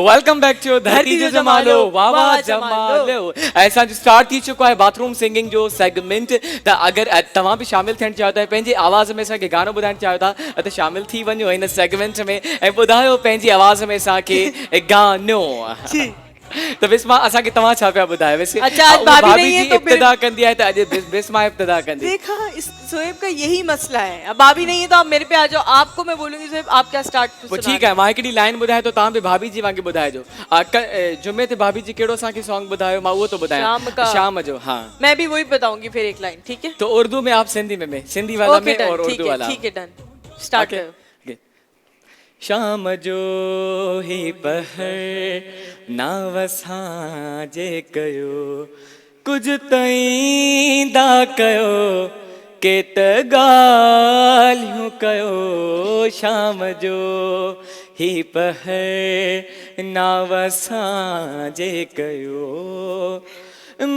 Welcome back to धरती जो जमा लो वाह वाह जमा लो। ऐसा जो स्टार्ट थी चुको है बाथरूम सिंगिंग जो सेगमेंट त अगर तव्हां भी शामिल थियण चाहियो था पंहिंजी आवाज़ में असांखे गानो ॿुधाइण चाहियो था त शामिल थी वञो हिन सेगमेंट में ऐं ॿुधायो पंहिंजी आवाज़ में असांखे गानो। तो बिस्मा असांखे तव्हां छा पिया ॿुधायो वैसे? अच्छा आज भाभी नहीं है तो इब्तिदा कंदी है त अॼु बिस्मा इब्तिदा कंदी। देखा इस सोएब का यही मसला है। अब भाभी नहीं है तो आप मेरे पे आ जाओ, आपको मैं बोलूंगी सोएब आप क्या स्टार्ट वो ठीक है मां हिकिड़ी लाइन ॿुधाए तो तव्हां बि भाभी जी वांगे ॿुधाइजो। जुमे ते भाभी जी कहिड़ो असांखे सॉन्ग ॿुधायो मां उहो तो ॿुधायां शाम जो। हाँ मैं भी वही बताऊंगी फिर एक लाइन, ठीक है? तो उर्दू में आप सिंधी में सिंधी वाला में और उर्दू वाला। ठीक है डन स्टार्ट करो। शाम जो ही पहर ना वसाजे कयो कुछ तईंदा कयो के त गालियूं कयो। शाम जो ही पहर ना वसाजे कयो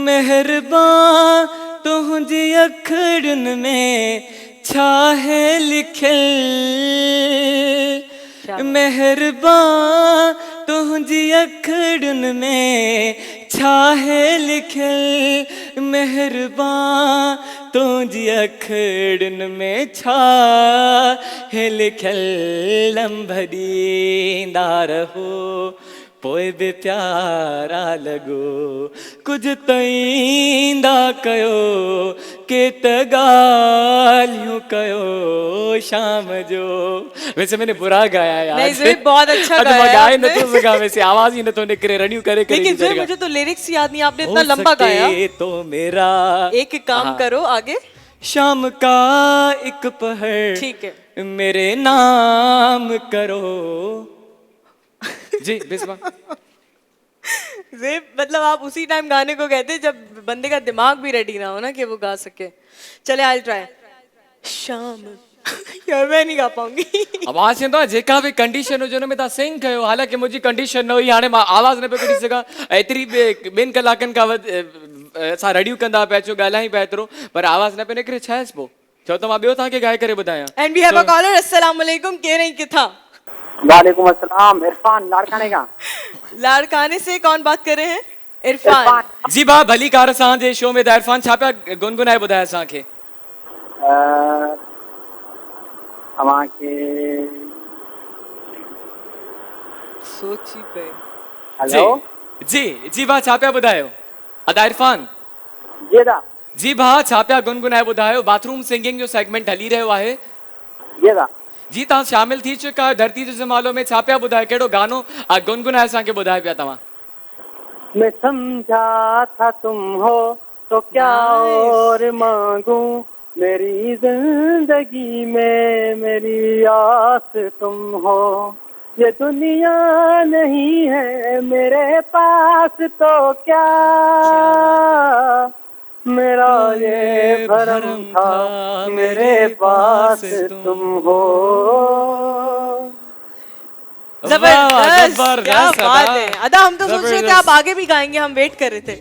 मेहरबान तुंहिंजी अखड़ुनि में छा है लिखियल मेहरबान तुंहिंजी अखड़ुनि में छा है लिखियल मेहरबान तुंहिंजी अखड़ुनि में छा है लिखियल लंभ ॾींदा रहो पोइ बि प्यारा लॻो कुझ तईंदा कयो के त ॻाल्हियूं कयो शाम जो। वैसे मैंने बुरा गाया यार। नहीं ज़ोएब बहुत अच्छा गाया है। गाए न तो सका वैसे आवाज ही न तो निकले रनियो करे करे। लेकिन ज़ोएब मुझे तो लिरिक्स याद नहीं, आपने इतना लंबा गाया। तो मेरा एक काम करो आगे। शाम का एक पहर ठीक है मेरे नाम करो। जी बिस्मा ज़ोएब मतलब आप उसी टाइम गाने को कहते जब बंदे का दिमाग भी रेडी ना हो ना कि वो गा सके। चले आई ट्राई शाम यार मैं नहीं गा पाऊंगी। आवाज तो जेका भी कंडीशन हुजे में ता सिंग कयो हालांकि मुझी कंडीशन न हुई हाणे मां आवाज न पे कढी सका एतरी बिन कलाकन का असां रेडियो कंदा पे अचो ॻाल्हाई पे एतिरो पर आवाज न पे निकरे छास पो चओ त मां ॿियो तव्हांखे गाए करे ॿुधायां। And we have a caller. अस्सलाम वालेकुम कह रही किथा? वालेकुम अस्सलाम इरफान लाड़काने का। लाड़काने से कौन बात कर रहे हैं? इरफान जी बा भली कार असां जे शो में इरफान छा पिया गुनगुनाए ॿुधाए असांखे? अवांखे सोची पे। हेलो जी जी बा छा पिया ॿुधायो? अदा इरफान जी दा जी भा छा पिया गुनगुनाए ॿुधायो? बाथरूम सिंगिंग जो सेगमेंट हली रहियो आहे। जी दा जी तव्हां शामिल थी चुका आहियो धरती जो जमालो में। छा पिया ॿुधायो कहिड़ो गानो गुनगुनाए असांखे ॿुधाए पिया तव्हां? मैं समझा था तुम हो तो क्या और मांगू मेरी जिंदगी में मेरी आस तुम हो ये दुनिया नहीं है मेरे पास तो क्या मेरा ये भरम था मेरे पास तुम हो। जबरदस्त क्या बात है अदा। हम तो सोच रहे थे आप आगे भी गाएंगे, हम वेट कर रहे थे।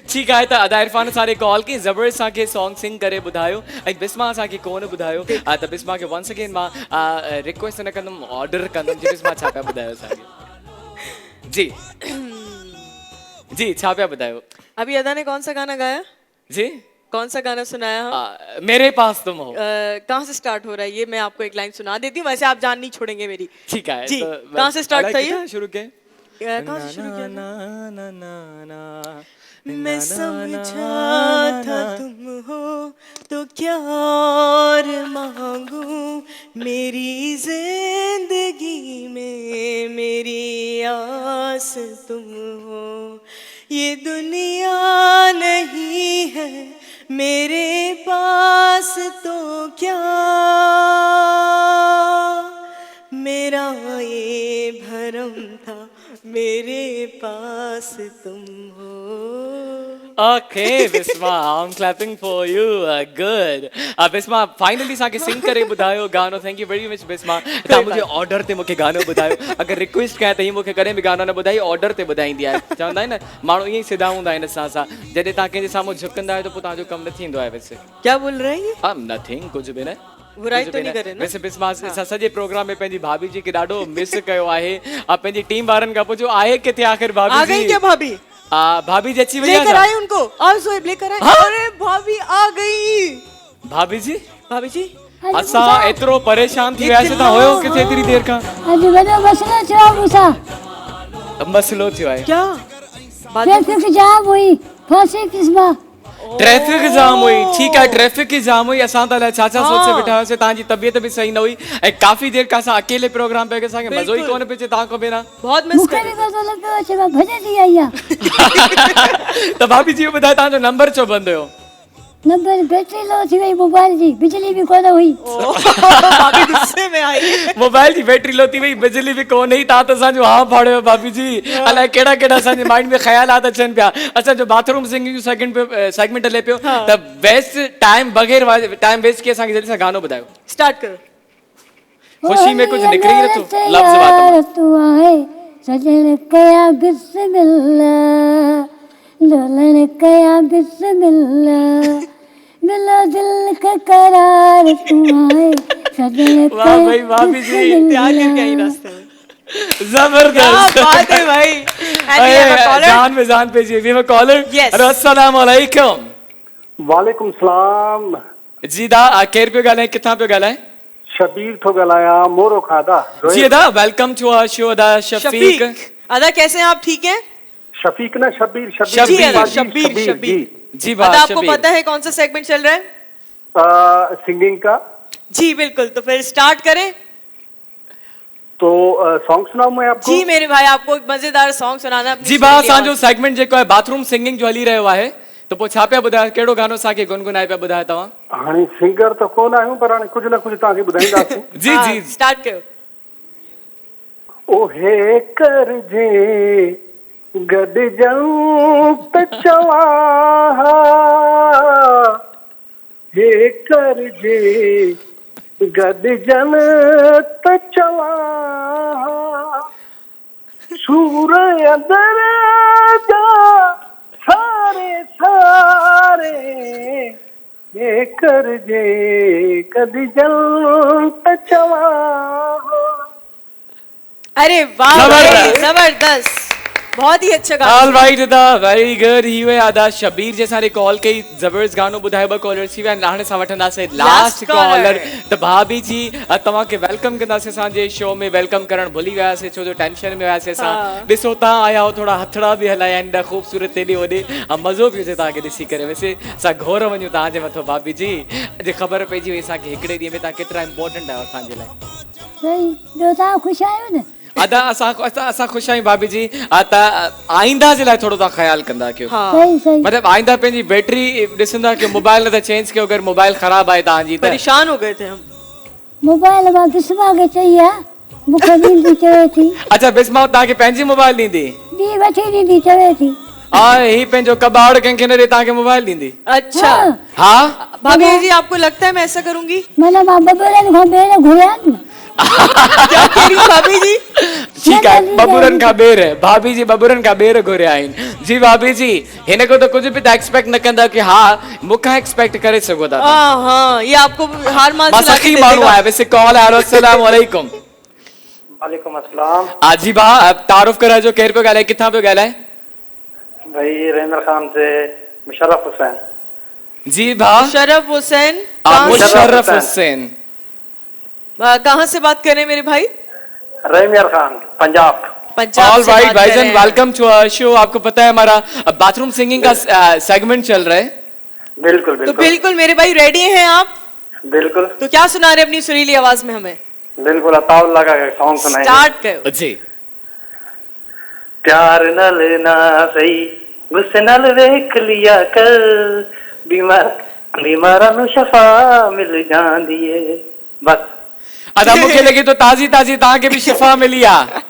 ठीक है त अदा इरफान सारे कॉल की जबरदस्त असांखे सॉन्ग सिंग करे ॿुधायो ऐं बिस्मा असांखे कोन ॿुधायो त बिस्मा खे वंस अगेन मां रिक्वेस्ट न कंदुमि ऑर्डर कंदुमि जी बिस्मा छा पिया ॿुधायो असांखे? जी जी छा पिया ॿुधायो? अभी अदा ने कौन सा गाना गाया? जी कौन सा गाना सुनाया हम? मेरे पास तुम हो। कहाँ से स्टार्ट हो रहा है ये मैं आपको एक लाइन सुना देती हूँ, वैसे आप जान नहीं छोड़ेंगे मेरी। ठीक है जी कहाँ से स्टार्ट था ये? शुरू के कहाँ से शुरू किया था? मैं समझा था तुम हो तो क्या और मांगू मेरी जिंदगी में मेरी आस तुम हो ये दुनिया नहीं है मेरे पास तो क्या मेरा ये भरम था मेरे पास तुम हो। Okay, Bisma, I'm clapping for you. Good. Bisma, finally असांखे सिंग करे ॿुधायो गानो। Thank you very much, Bisma. तव्हां मुझे ऑर्डर ते मूंखे गानो ॿुधायो। अगर रिक्वेस्ट कयां त ही मूंखे कॾहिं बि गानो न ॿुधाई ऑर्डर ते ॿुधाईंदी आहे। चवंदा आहिनि न माण्हू ईअं ई सिधा हूंदा आहिनि असां सां। जॾहिं तव्हां कंहिंजे साम्हूं झुकंदा आहियो त पोइ तव्हांजो कमु न थींदो आहे वैसे। क्या बोल रहे हैं? नथिंग कुछ भी न। बुराई तो नहीं करे ना? वैसे बिस्मास असां सॼे प्रोग्राम में पंहिंजी भाभी जी खे ॾाढो मिस कयो आहे ऐं पंहिंजी टीम वारनि खां पुछो आहे किथे आख़िर आ भाभी गई जी क्या भाभी? भाभी जी अची वई लेकर आहे आए उनको, आओ सोएब लेकर आए। अरे भाभी आ गई। भाभी जी भाभी जी असां एतिरो परेशान थी वियासीं तव्हां हुयो किथे एतिरी देर खां अॼु वॾो मसइलो थियो मूंसां मसइलो थियो आहे क्या बात? ट्रैफिक जाम हुई फांसी किस्मा ट्रैफिक जाम हुई ठीकु आहे ट्रैफिक की जाम हुई असां त अलाए छा छा सोचे वेठा हुआसीं तव्हांजी तबियत बि सही न हुई ऐं काफ़ी देर खां असां अकेले प्रोग्राम पिया कयो असांखे मज़ो ई कोन पियो अचे तव्हां खां बिना बहुत मिस मूंखे कर बि मज़ो लॻो अचे मां भॼंदी आई आहियां त भाभी जी ॿुधायो तव्हांजो नंबर छो बंदि हुयो नंबर बैटरी लो थी वई मोबाइल जी बिजली बि कोन हुई भाभी गुस्से में आई। मोबाइल जी बैटरी लो थी वई बिजली बि कोन हुई तव्हां त असांजो हा फाड़ियो भाभी जी अलाए कहिड़ा कहिड़ा असांजे माइंड में ख़्यालात अचनि पिया असांजो बाथरूम सिंगिंग सेगमेंट हले पियो त वेस्ट टाइम बग़ैर टाइम वेस्ट किए असांखे जल्दी सां गानो ॿुधायो स्टार्ट करो। खुशी में कुछ निकल ही नथो लफ्ज़ बात तू आहे सजण कया बिस्मिल्लाह लोलण कया बिस्मिल्लाह मिलो दिल का करार तू आए सजण वाह भाई भाभी जी प्यार करके आई रास्ते में। क्या जबरदस्त बात है भाई। And we have a caller. जान में जान पे जी we have a caller Yes. अस्सलाम वालेकुम वालेकुम सलाम जी दा केर पियो ॻाल्हाए किथां पियो ॻाल्हाए शबीर थो ॻाल्हायां मोरो खादा जी दा वेलकम टू आवर शो दा शफीक अदा कैसे हैं आप? ठीक हैं? शफीक ना शबीर शबीर, जी अदा, शबीर शबीर शबीर। जी अदा बात आपको पता है कौन सा सेगमेंट चल रहा है? सिंगिंग का जी बिल्कुल, तो फिर स्टार्ट करें। तो सॉन्ग सुनाऊं मैं आपको जी मेरे भाई आपको एक मजेदार सॉन्ग सुनाना है अपनी जी बा सुरीली असांजो आवाज़। सेगमेंट जेको आहे बाथरूम सिंगिंग जो हली रहियो आहे त पोइ छा पिया ॿुधायो कहिड़ो गानो असांखे गुनगुनाए पिया ॿुधायो तव्हां हाणे सिंगर तो कोन आहियूं पर हाणे कुझु न कुझु तव्हांखे ॿुधाईंदासीं जी हाँ, जी स्टार्ट करो। ओहे करजे गॾिजऊं त चवां हे करजे गॾिजन त चवां सूर अंदर जा सारे सारे हे करजे गॾिजन त चवां अरे वाह जबरदस्त। भाई, जबरदस्त, बहुत ही अच्छा गाना। ऑल राइट दा वेरी गुड ही हुए आदा शबीर जे असांखे कॉल कई ज़बरदस्त गानो ॿुधायो ॿ कॉलर्स थी विया हाणे असां वठंदासीं लास्ट caller। कॉलर त भाभी जी तव्हांखे वेलकम कंदासीं असांजे शो में वेलकम करणु भुली वियासीं छो जो टेंशन में हुयासीं असां ॾिसो तव्हां आया हो थोरा हथड़ा बि हलाया आहिनि ॾाढा ख़ूबसूरत हेॾे होॾे ऐं मज़ो बि हुजे तव्हांखे ॾिसी करे वैसे असां घोर वञूं तव्हांजे मथां भाभी जी अॼु ख़बर पइजी वई असांखे हिकिड़े ॾींहं में तव्हां केतिरा इंपॉर्टेंट आहियो असांजे लाइ सही ॿियो तव्हां ख़ुशि आहियो न अदा असां ख़ुशि आहियूं भाभी जी त आईंदा जे लाइ थोरो तव्हां ख़्यालु कंदा कयो सही सही मतलब आइंदा पंहिंजी बैटरी ॾिसंदा कि मोबाइल न त चेंज कयो अगरि मोबाइल ख़राब आहे तव्हांजी त परेशान हो गए थे हम। मोबाइल मां बिस्मा खे चई आहे मूंखे ॾींदी चवे थी अच्छा बिस्मा तव्हांखे पंहिंजी मोबाइल ॾींदी ॿी वठी ॾींदी चवे थी ही पंहिंजो कबाड़ कंहिंखे न ॾे तव्हांखे मोबाइल ॾींदी अच्छा हाँ। हा भाभी जी आपको लगता है मैं ऐसा करूंगी? माना मां बबरनि खां ॿेर घुरिया न क्या कह रही हो भाभी जी? ठीकु आहे बबुरनि खां ॿेर भाभी जी बबुरनि खां ॿेर घुरिया आहिनि जी भाभी जी हिन खां त कुझु बि त एक्सपेक्ट न कंदा कि हा मूंखां एक्सपेक्ट करे सघो था हाँ ये आपको हार मान मां सिला के सखी दे माण्हू देगा। आहियां वैसे कॉल आयो अस्सलाम वालेकुम वालेकुम अस्सलाम जी भा तारुफ कराइजो केरु पियो ॻाल्हाए किथां पियो ॻाल्हाए भाई रेंद्र खान से मुशर्रफ हुसैन जी भा शरफ हुसैन मुशर्रफ हुसैन कहाँ से बात कर रहे हैं मेरे भाई? रेमियर खान पंजाब पंजाब ऑल से राइट बात कर भाईजान रहे हैं। वेलकम टू आवर शो आपको पता है हमारा बाथरूम सिंगिंग का सेगमेंट चल रहा है बिल्कुल तो बिल्कुल बिल्कुल मेरे भाई रेडी हैं आप? बिल्कुल तो क्या सुना रहे अपनी सुरीली आवाज में हमें? बिल्कुल अताउल लगा के सॉन्ग सुनाएंगे स्टार्ट करो। जी प्यार नल ना सही गुस्से नल वेख लिया कर बीमारा नु शफा मिल जांदी है बस अदा मूंखे लॻे थो ताज़ी ताज़ी तव्हांखे बि शिफ़ा मिली आहे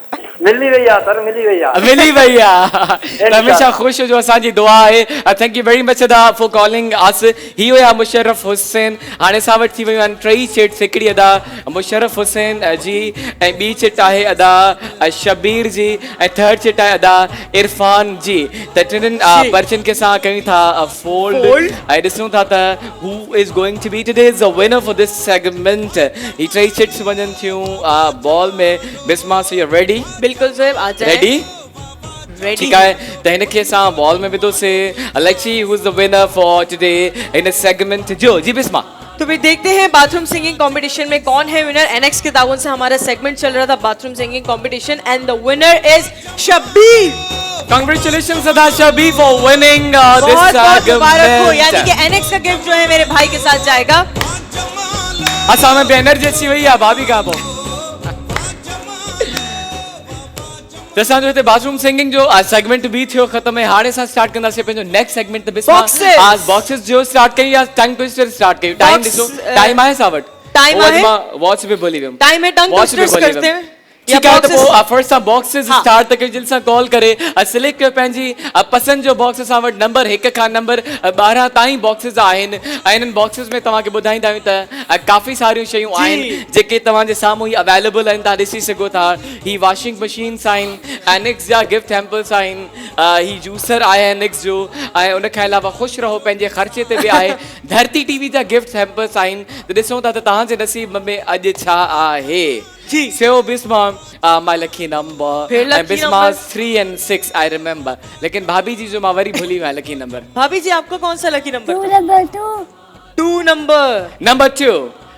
मिली भैया सर, मिली भैया। मिली भैया त हमेशा खुश हुजो, असांजी दुआ आहे। थैंक यू वेरी मच अदा फॉर कॉलिंग अस। ही हुया मुशर्रफ हुसैन। हाणे असां वटि थी वियूं आहिनि टई चिट्स। हिकिड़ी अदा मुशर्रफ हुसैन जी, ऐं ॿी चिट आहे अदा शबीर जी, ऐं थर्ड चिट आहे अदा इरफान जी। त टिनिनि पर्चनि खे असां कयूं था फोल्ड, ऐं ॾिसूं था त who is going to be today's the winner for this segment. ही टई चिट्स वञनि थियूं बॉल में। Bisma, so you ready? बिल्कुल ज़ोएब, आ जाए। रेडी? रेडी ठीक है, त हिनखे असां बॉल में विधोसीं। Let's see who is the winner for today in segment. जो जी बिस्मा, तो फिर देखते हैं बाथरूम सिंगिंग कंपटीशन में कौन है विनर। एनएक्स के ताउन से हमारा सेगमेंट चल रहा था bathroom singing competition, and the winner is Shabbir. Congratulations अदा शबीर फॉर विनिंग दिस बहुत बहुत मुबारक हो। यानी सेगमेंट। कि एनएक्स का गिफ्ट जो है मेरे भाई के साथ जाएगा। असां में एनर्जी अची वई आहे भाभी खां पोइ। त असांजो हिते बाथरूम सिंगिंग जो सेगमेंट बि थियो ख़तम। है हाणे असां स्टार्ट कंदासीं पंहिंजो नेक्स्ट सेगमेंट। त बिस्मा Boxes। आज बॉक्सेस जो स्टार्ट कई या टंग ट्विस्टर स्टार्ट कई? टाइम Box, ॾिसो, टाइम आहे सां वटि? टाइम आहे। वॉच पे भुली वियुमि। टाइम है, टंग Watch पे ट्विस्टर्स भुली करते वियुमि। हैं ठीक है, तो वो फर्स्ट सा बॉक्सेस हाँ। स्टार्ट तक जिन सा कॉल करे सिलेक्ट कयो पंहिंजी पसंद जो बॉक्स। असां वटि नंबर 1 खां नंबर 12 ताईं बॉक्सेस आहिनि, ऐं इन्हनि बॉक्सेस में तव्हांखे ॿुधाईंदा आहियूं त काफ़ी सारियूं शयूं आहिनि जेके तव्हांजे साम्हूं ई अवेलेबल आहिनि, तव्हां ॾिसी सघो था। ही वॉशिंग मशीन्स आहिनि, एनिक्स जा गिफ्ट हैम्पर्स आहिनि, ही जूसर आहे एनिक्स जो, ऐं उनखां अलावा ख़ुशि रहो पंहिंजे ख़र्चे ते बि आहे। धरती टीवी जा गिफ्ट हैम्पर्स आहिनि। त ॾिसूं था त तव्हांजे नसीब में अॼु छा आहे। जी। So Bisma, my lucky number. फिर lucky and Bisma number? 3 and 6 I remember. लेकिन भाभी जी जो मैं वरी भूली मैं लकी नंबर। भाभी जी आपको कौन सा lucky number? 2 number 2। 2 number. Number 2।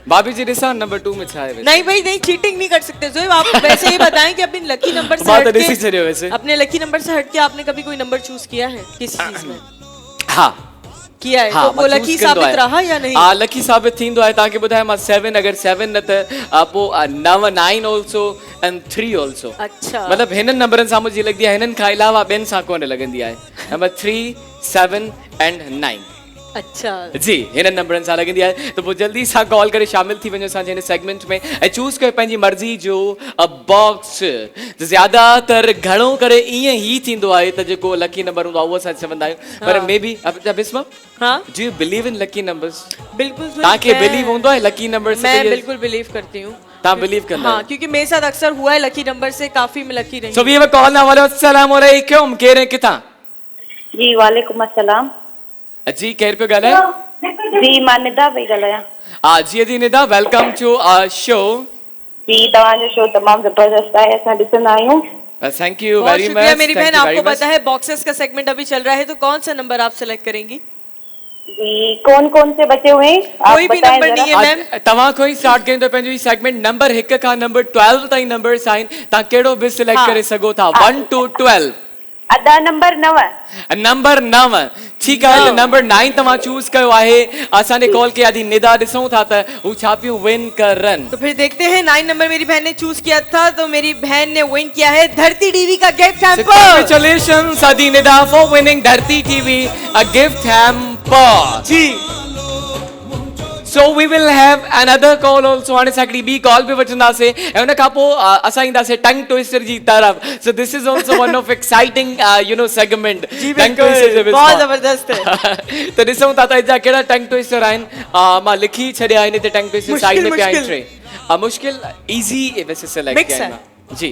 भाभी जी दिसा नंबर 2 में छा है वैसे? नहीं भाई नहीं, चीटिंग नहीं कर सकते जोएब। आप वैसे ये बताएं कि अपने लकी नंबर से बात हट ॾिसी छॾियो वैसे। के अपने लकी नंबर से हट के आपने कभी कोई नंबर चूज किया है किसी चीज में? हाँ किया है। हाँ, तो वो मां लकी choose कंदो साबित आहे। रहा या नहीं? हाँ, लकी साबित थींदो आहे। तव्हांखे ॿुधायां मां 7, अगर 7 न त पोइ 9 9 ऑल्सो एंड 3 ऑल्सो। अच्छा। मतलब हिननि नंबरनि सां मुंहिंजी लॻंदी आहे, हिननि खां अलावा ॿियनि सां कोन लॻंदी आहे। नंबर 3 7 एंड 9 अच्छा जी, हिन नंबरनि सां लॻंदी आहे। त पोइ जल्दी सां कॉल करे शामिल थी वञो असांजे हिन सेगमेंट में ऐं चूज़ कयो पंहिंजी मर्ज़ी जो बॉक्स। ज़्यादातर घणो करे ईअं ई थींदो आहे त जेको लकी नंबर हूंदो आहे उहो असां चवंदा आहियूं, पर मे बी बिस्मा, हाँ do you believe in lucky numbers? बिल्कुल जोएब, तव्हांखे मैं- बिलीव हूंदो आहे लकी नंबर्स? मैं बिल्कुल बिलीव करती हूँ। तव्हां बिलीव कंदा हाँ, आहियो? क्योंकि मेरे साथ अक्सर हुआ है लकी नंबर से, काफी मैं लकी रही सो हूँ। We have a call now. Hello, अस्सलाम वालेकुम। केर है किथां? जी वालेकुम अस्सलाम। जी, केर पियो ॻाल्हाए? जी मां निदा पई ॻाल्हायां। जी जी Nida, welcome to our show. जी तव्हांजो शो तमामु ज़बरदस्त आहे, असां ॾिसंदा आहियूं। थैंक यू बहुत वेरी शुक्रिया मच। मेरी बहन। आपको पता है बॉक्सेस का सेगमेंट अभी चल रहा है, तो कौन सा नंबर आप सेलेक्ट करेंगी? जी कौन कौन से बचे हुए हैं आप कोई भी बताएं नंबर जरा। नहीं है मैम। तव्हां को ही स्टार्ट कयूं था पंहिंजो ही सेगमेंट। नंबर 1 खां नंबर 12 ताईं नंबर्स आहिनि, तव्हां कहिड़ो बि सिलेक्ट हाँ। करे सघो था। 1 to 12। अदा नंबर 9। नंबर 9 ठीकु आहे। नंबर 9 तव्हां चूज़ कयो आहे। असांजे कॉल के आदि निदा, ॾिसूं था त हू छा पियूं विन करनि। तो फिर देखते हैं 9 नंबर मेरी बहन ने चूज किया था, तो मेरी बहन ने विन किया है धरती टीवी का गिफ्ट हैम्पर। Congratulations आदि Nida for winning Dharti TV a gift hamper। जी। So we will have another call also। हाणे असां हिकिड़ी ॿी कॉल बि वठंदासीं ऐं उन खां पोइ असां ईंदासीं टंग ट्विस्टर जी तरफ़। So this is also one of exciting segment। जी टंग बिल्कुल, ट्विस्टर जे बहुत विच जबरदस्त है। त ॾिसूं था त हिजा कहिड़ा टंग ट्विस्टर आहिनि। मां लिखी छॾिया आहिनि हिते टंग ट्विस्टर साइड में पिया आहिनि टे। मुश्किल इज़ी वैसे सिलेक्ट Mix कया है। आहिनि जी,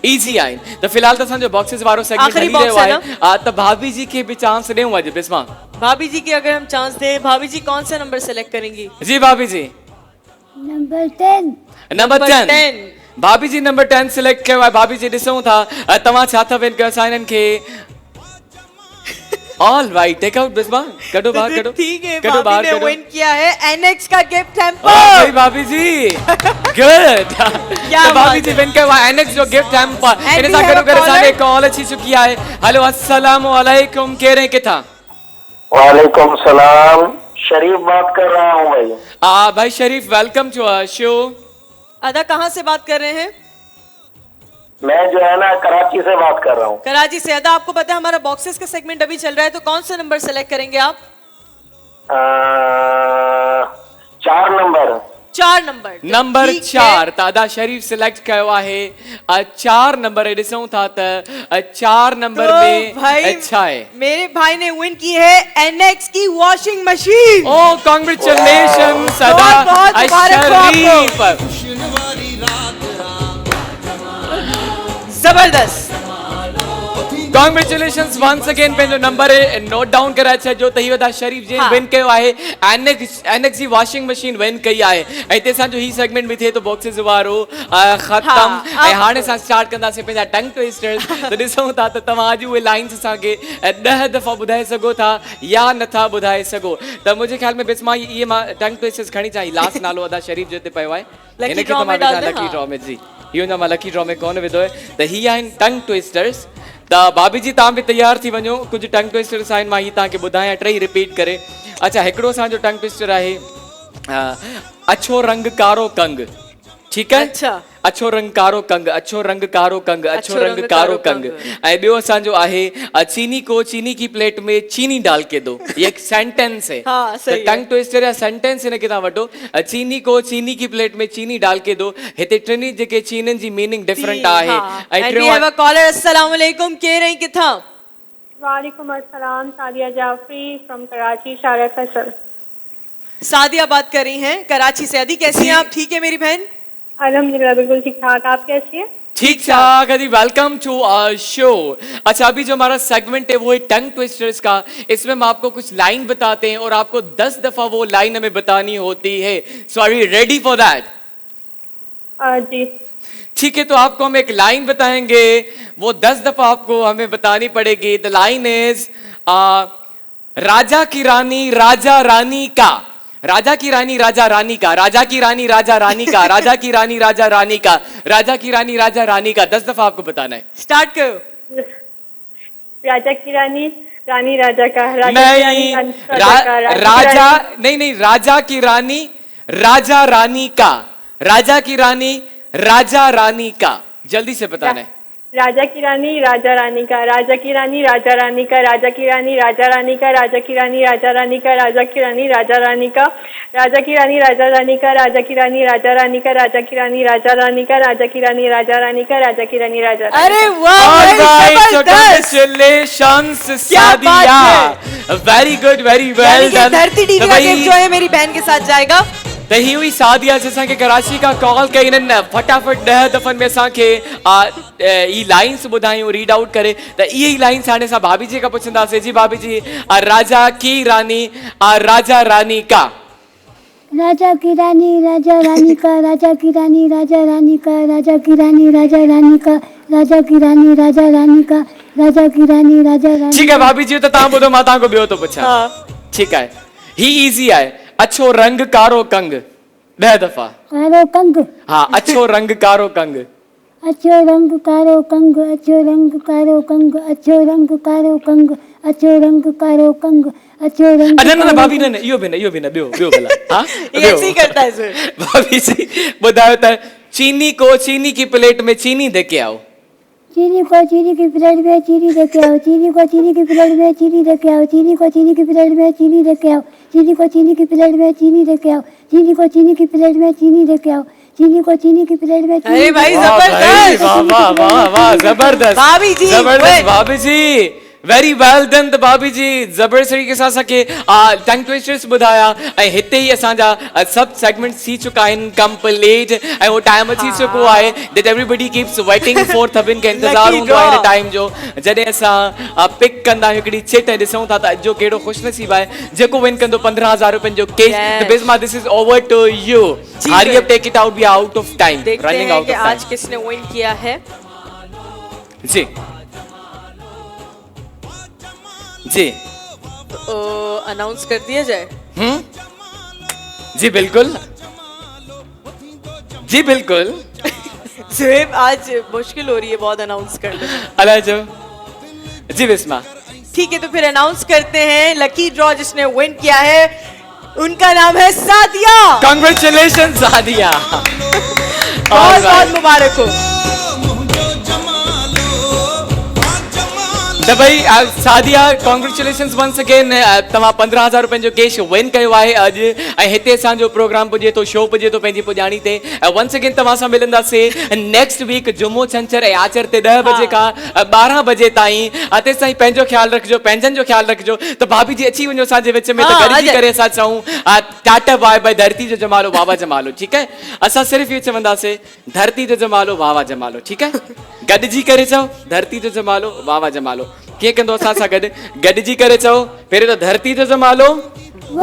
इज़ी आहिनि। त फ़िलहाल त असांजो बॉक्सेस वारो सेगमेंट आख़िरी हली रहियो box है आहे। त भाभी जी खे बि चांस ॾियूं अॼु बिस्मा। भाभी जी की अगर हम चांस दें, भाभी जी कौन सा नंबर सेलेक्ट करेंगी? जी भाभी जी नंबर 10। नंबर 10। 10। भाभी जी नंबर 10 सिलेक्ट कयो आहे। भाभी जी ॾिसूं था तव्हां छा था विन कयो असां हिननि खे। All right, take out Bisma, कढो बाहर, कढो ठीक है, कढो बाहर, भाभी ने कढो। विन किया है एनएक्स का गिफ्ट भाई हैम्पर। भाभी जी गुड। तो भाभी जी विन कयो आहे एनएक्स जो gift hamper. And in we सां have गॾो a गॾु असांखे caller। कॉल अची चुकी आहे। हेलो, अस्सलाम वालेकुम। केर है किथां? वालेकुम सलाम, शरीफ बात कर रहा हूँ भाई। भाई शरीफ, वेलकम टू आवर शो। अदा कहाँ से बात कर रहे हैं? मैं जो है ना कराची से बात कर रहा हूँ। कराची से। अदा आपको पता है हमारा बॉक्सेस का सेगमेंट अभी चल रहा है, तो कौन सा नंबर सेलेक्ट करेंगे आप? 4 नंबर। 4 नंबर नंबर ठीक 4 तादा शरीफ सिलेक्ट कयो आहे 4 नंबर ॾिसूं था त 4 नंबर तो में भाई अच्छा है मेरे भाई ने विन की है NX की वॉशिंग मशीन। ओ कांग्रेचुलेशन सदा बहुत मुबारक हो आपको। शरीफ जबरदस्त। कांग्रेचुलेशंस वंस अगेन पंहिंजो नंबर नोट डाउन कराए छॾियो त हीअ शरीफ जे हाँ। विन कयो आहे NX जी वॉशिंग मशीन विन कई आहे ऐं हिते असांजो ही सेगमेंट बि थिए थो बॉक्सिस वारो ख़तम ऐं हाणे असां स्टार्ट कंदासीं पंहिंजा टंग ट्विस्टर्स त ॾिसूं था त तव्हां अॼु उहे लाइन्स असांखे 10 दफ़ा ॿुधाए सघो था या नथा ॿुधाए सघो त मुंहिंजे ख़्याल में बिस्मा इहे मां टंग ट्विस्टर्स खणी चाहिए लास्ट नालो अदा शरीफ जो हिते पियो आहे Lucky हिनखे draw त मां में डाल विधा दे, लकी हाँ। ड्रॉ में जी इहो न मां लकी ड्रॉ में कोन विधो आहे त हीअ आहिनि टंग ट्विस्टर्स त भाभी जी तव्हां बि तयार थी वञो कुझु टंग ट्विस्टर्स आहिनि मां हीअ तव्हांखे ॿुधायां टई रिपीट करे अच्छा हिकिड़ो असांजो टंग ट्विस्टर आहे अछो रंग कारो कंग ठीकु आहे अच्छा। अछो रंग कारो कंग अछो रंग कारो कंग अछो रंग कारो कंग ऐं ॿियो असांजो आहे चीनी को चीनी की प्लेट में चीनी डाल के दो ये एक सेंटेंस है हाँ, सही है। टंग ट्विस्टर या सेंटेंस हिनखे तव्हां वठो चीनी को चीनी की प्लेट में चीनी डाल के दो हिते टिनी जेके चीननि जी मीनिंग डिफरेंट आहे and we have a caller अस्सलाम वालेकुम के रही किथा वालेकुम अस्सलाम, सादिया जाफरी फ्रॉम कराची, शारा फैसल। सादिया बात कर रही हैं कराची से। अदी कैसी हैं आप? ठीक है मेरी बहन? अल्हम्दुलिल्लाह बिल्कुल ठीक ठाक, आप कैसी हैं? ठीक ठाक अदी वेलकम टू आवर शो अच्छा अभी जो हमारा सेगमेंट है वो है टंग ट्विस्टर्स का इसमें हम आपको कुछ लाइन बताते हैं और आपको 10 दफा वो लाइन हमें बतानी होती है so are you ready for that जी ठीक है तो आपको हम एक लाइन बताएंगे वो 10 दफा आपको हमें बतानी पड़ेगी द लाइन इज राजा की रानी राजा रानी का राजा की रानी राजा रानी का राजा की रानी राजा रानी का राजा की रानी राजा रानी का राजा की रानी राजा रानी का 10 दफा आपको बताना है स्टार्ट करो। राजा की रानी रानी राजा का राजा की नहीं रानी राजा का राजा नहीं राजा की रानी राजा रानी का राजा की रानी राजा रानी का जल्दी से बताना है राजा की रानी राजा रानी का राजा की रानी राजा रानी का राजा की रानी राजा रानी का राजा की रानी राजा रानी का राजा की रानी राजा रानी का राजा की रानी राजा रानी का राजा की रानी राजा रानी का राजा की रानी राजा रानी का राजा की रानी राजा रानी का राजा की रानी राजा अरे वाह congratulations Sadia very good very well done धरती टीवी का गिफ्ट जो है मेरी बहन के साथ जाएगा। त ही हुई सादिया जैसे कराची का कॉल कई इन्हनि फटाफट 10 दफ़नि में असांखे ई लाइन्स ॿुधायूं रीड आउट करे त इहे ई लाइन्स हाणे असां भाभी जी खां पुछंदासीं जी भाभी जी राजा की रानी राजा रानी का राजा की रानी राजा रानी का राजा की रानी राजा रानी का राजा की रानी राजा रानी का राजा की रानी राजा रानी का राजा की रानी राजा रानी ठीक है भाभी जी तो तव्हां ॿुधो मां तव्हांखो ॿियो थो पुछां ठीक आहे ही इजी आहे अछो रंग कारो कंग 10 दफ़ा कारो कंग हाँ अछो रंग कारो कंग अछो रंग कारो कंग अछो रंग कारो कंग अछो रंग कारो कंग अछो रंग कारो कंग अछो रंग न भाभी न इहो बि न ॿियो भला हाँ ये ऐसे ही करता है सर। भाभी जी ॿुधायो त चीनी को चीनी की प्लेट में चीनी दे के आओ चीनी को चीनी की प्लेट में चीनी लेके आओ चीनी को चीनी की प्लेट में चीनी लेके आओ चीनी को चीनी की प्लेट में चीनी लेके आओ चीनी को चीनी की प्लेट में चीनी लेके आओ चीनी को चीनी की प्लेट में चीनी लेके आओ चीनी को चीनी की प्लेट में अरे भाई वाह जबरदस्त। वाह वाह वाह वाह जबरदस्त भाभी जी, जबरदस्त win। भाभी जी वेरी वेल डन त भाभी जी जबरदस्त तरीके सां असांखे टंग ट्विस्टर्स ॿुधाया ऐं हिते ई असांजा सभु सेगमेंट्स थी चुका आहिनि कंप्लीट ऐं उहो टाइम अची चुको आहे that everybody keeps waiting for सभिनि खे इंतज़ारु हूंदो आहे हिन टाइम जो जॾहिं असां पिक कंदा आहियूं हिकिड़ी चिट ऐं ॾिसूं था त अॼु जो कहिड़ो ख़ुशनसीब आहे जेको विन कंदो 15,000 रुपयनि जो केस त Bisma this is over to you hurry up take it out we are out of time देखते रनिंग हैं आउट कि ऑफ आज किसने विन किया है। जी जी तो अनाउंस कर दिया जाए। जी बिल्कुल जी बिल्कुल सुहेब आज मुश्किल हो रही है बहुत अनाउंस करने में। अला जो जी बिस्मा ठीक है तो फिर अनाउंस करते हैं लकी ड्रॉ जिसने विन किया है उनका नाम है सादिया। कांग्रेचुलेशन सादिया बहुत बहुत मुबारक हो। त भाई सादिया कॉन्ग्रेचुलेशंस वंस अगेन तव्हां 15,000 रुपए जो कैश विन कयो आहे अॼु ऐं हिते असांजो प्रोग्राम पुॼे थो शो पुॼे थो पंहिंजी पुॼाणी ते वंस अगेन तव्हां सां मिलंदासीं नेक्स्ट वीक जुमो छंछरु ऐं आचर ते 10 बजे खां 12 बजे ताईं तेसि ताईं पंहिंजो ख्यालु रखिजो पंहिंजनि जो ख्यालु रखिजो त भाभी जी अची वञो असांजे विच में त गॾिजी करे असां चऊं टाटा बाय बाय धरती जो जमालो वाह जमालो ठीकु आहे असां सिर्फ़ु इहो चवंदासीं धरती जो जमालो वाह जमालो ठीकु आहे गॾिजी करे चओ धरती जो जमालो वाह जमालो कीअं कंदो असां सां गॾु गॾिजी करे चओ पहिरियों त धरती जो जमालो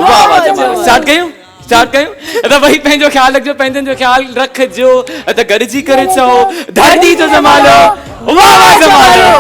वाह जमालो स्टार्ट कयूं त भाई पंहिंजो ख्यालु रखिजो पंहिंजनि जो ख्यालु रखिजो त गॾिजी करे चओ धरती जो जमालो वाह जमालो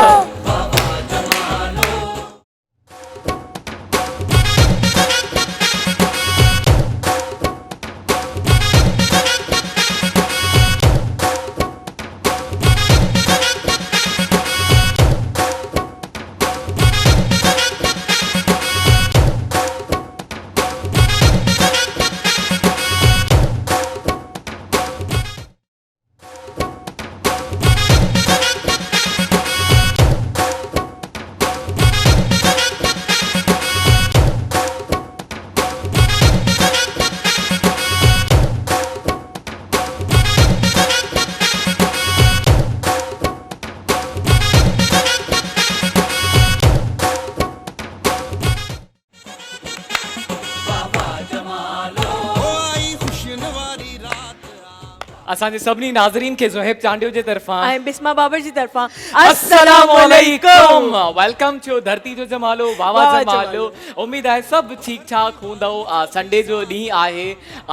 असांजे सभिनी नाज़रीन खे ज़ोहेब चांडियो जे तरफ़ां आई एम बिस्मा बाबर जी तरफ़ां अस्सलामु अलैकुम वेलकम टू धरती जो जमालो वाह जमालो उम्मीद आहे सभु ठीक ठाक हूंदव संडे जो ॾींहुं आहे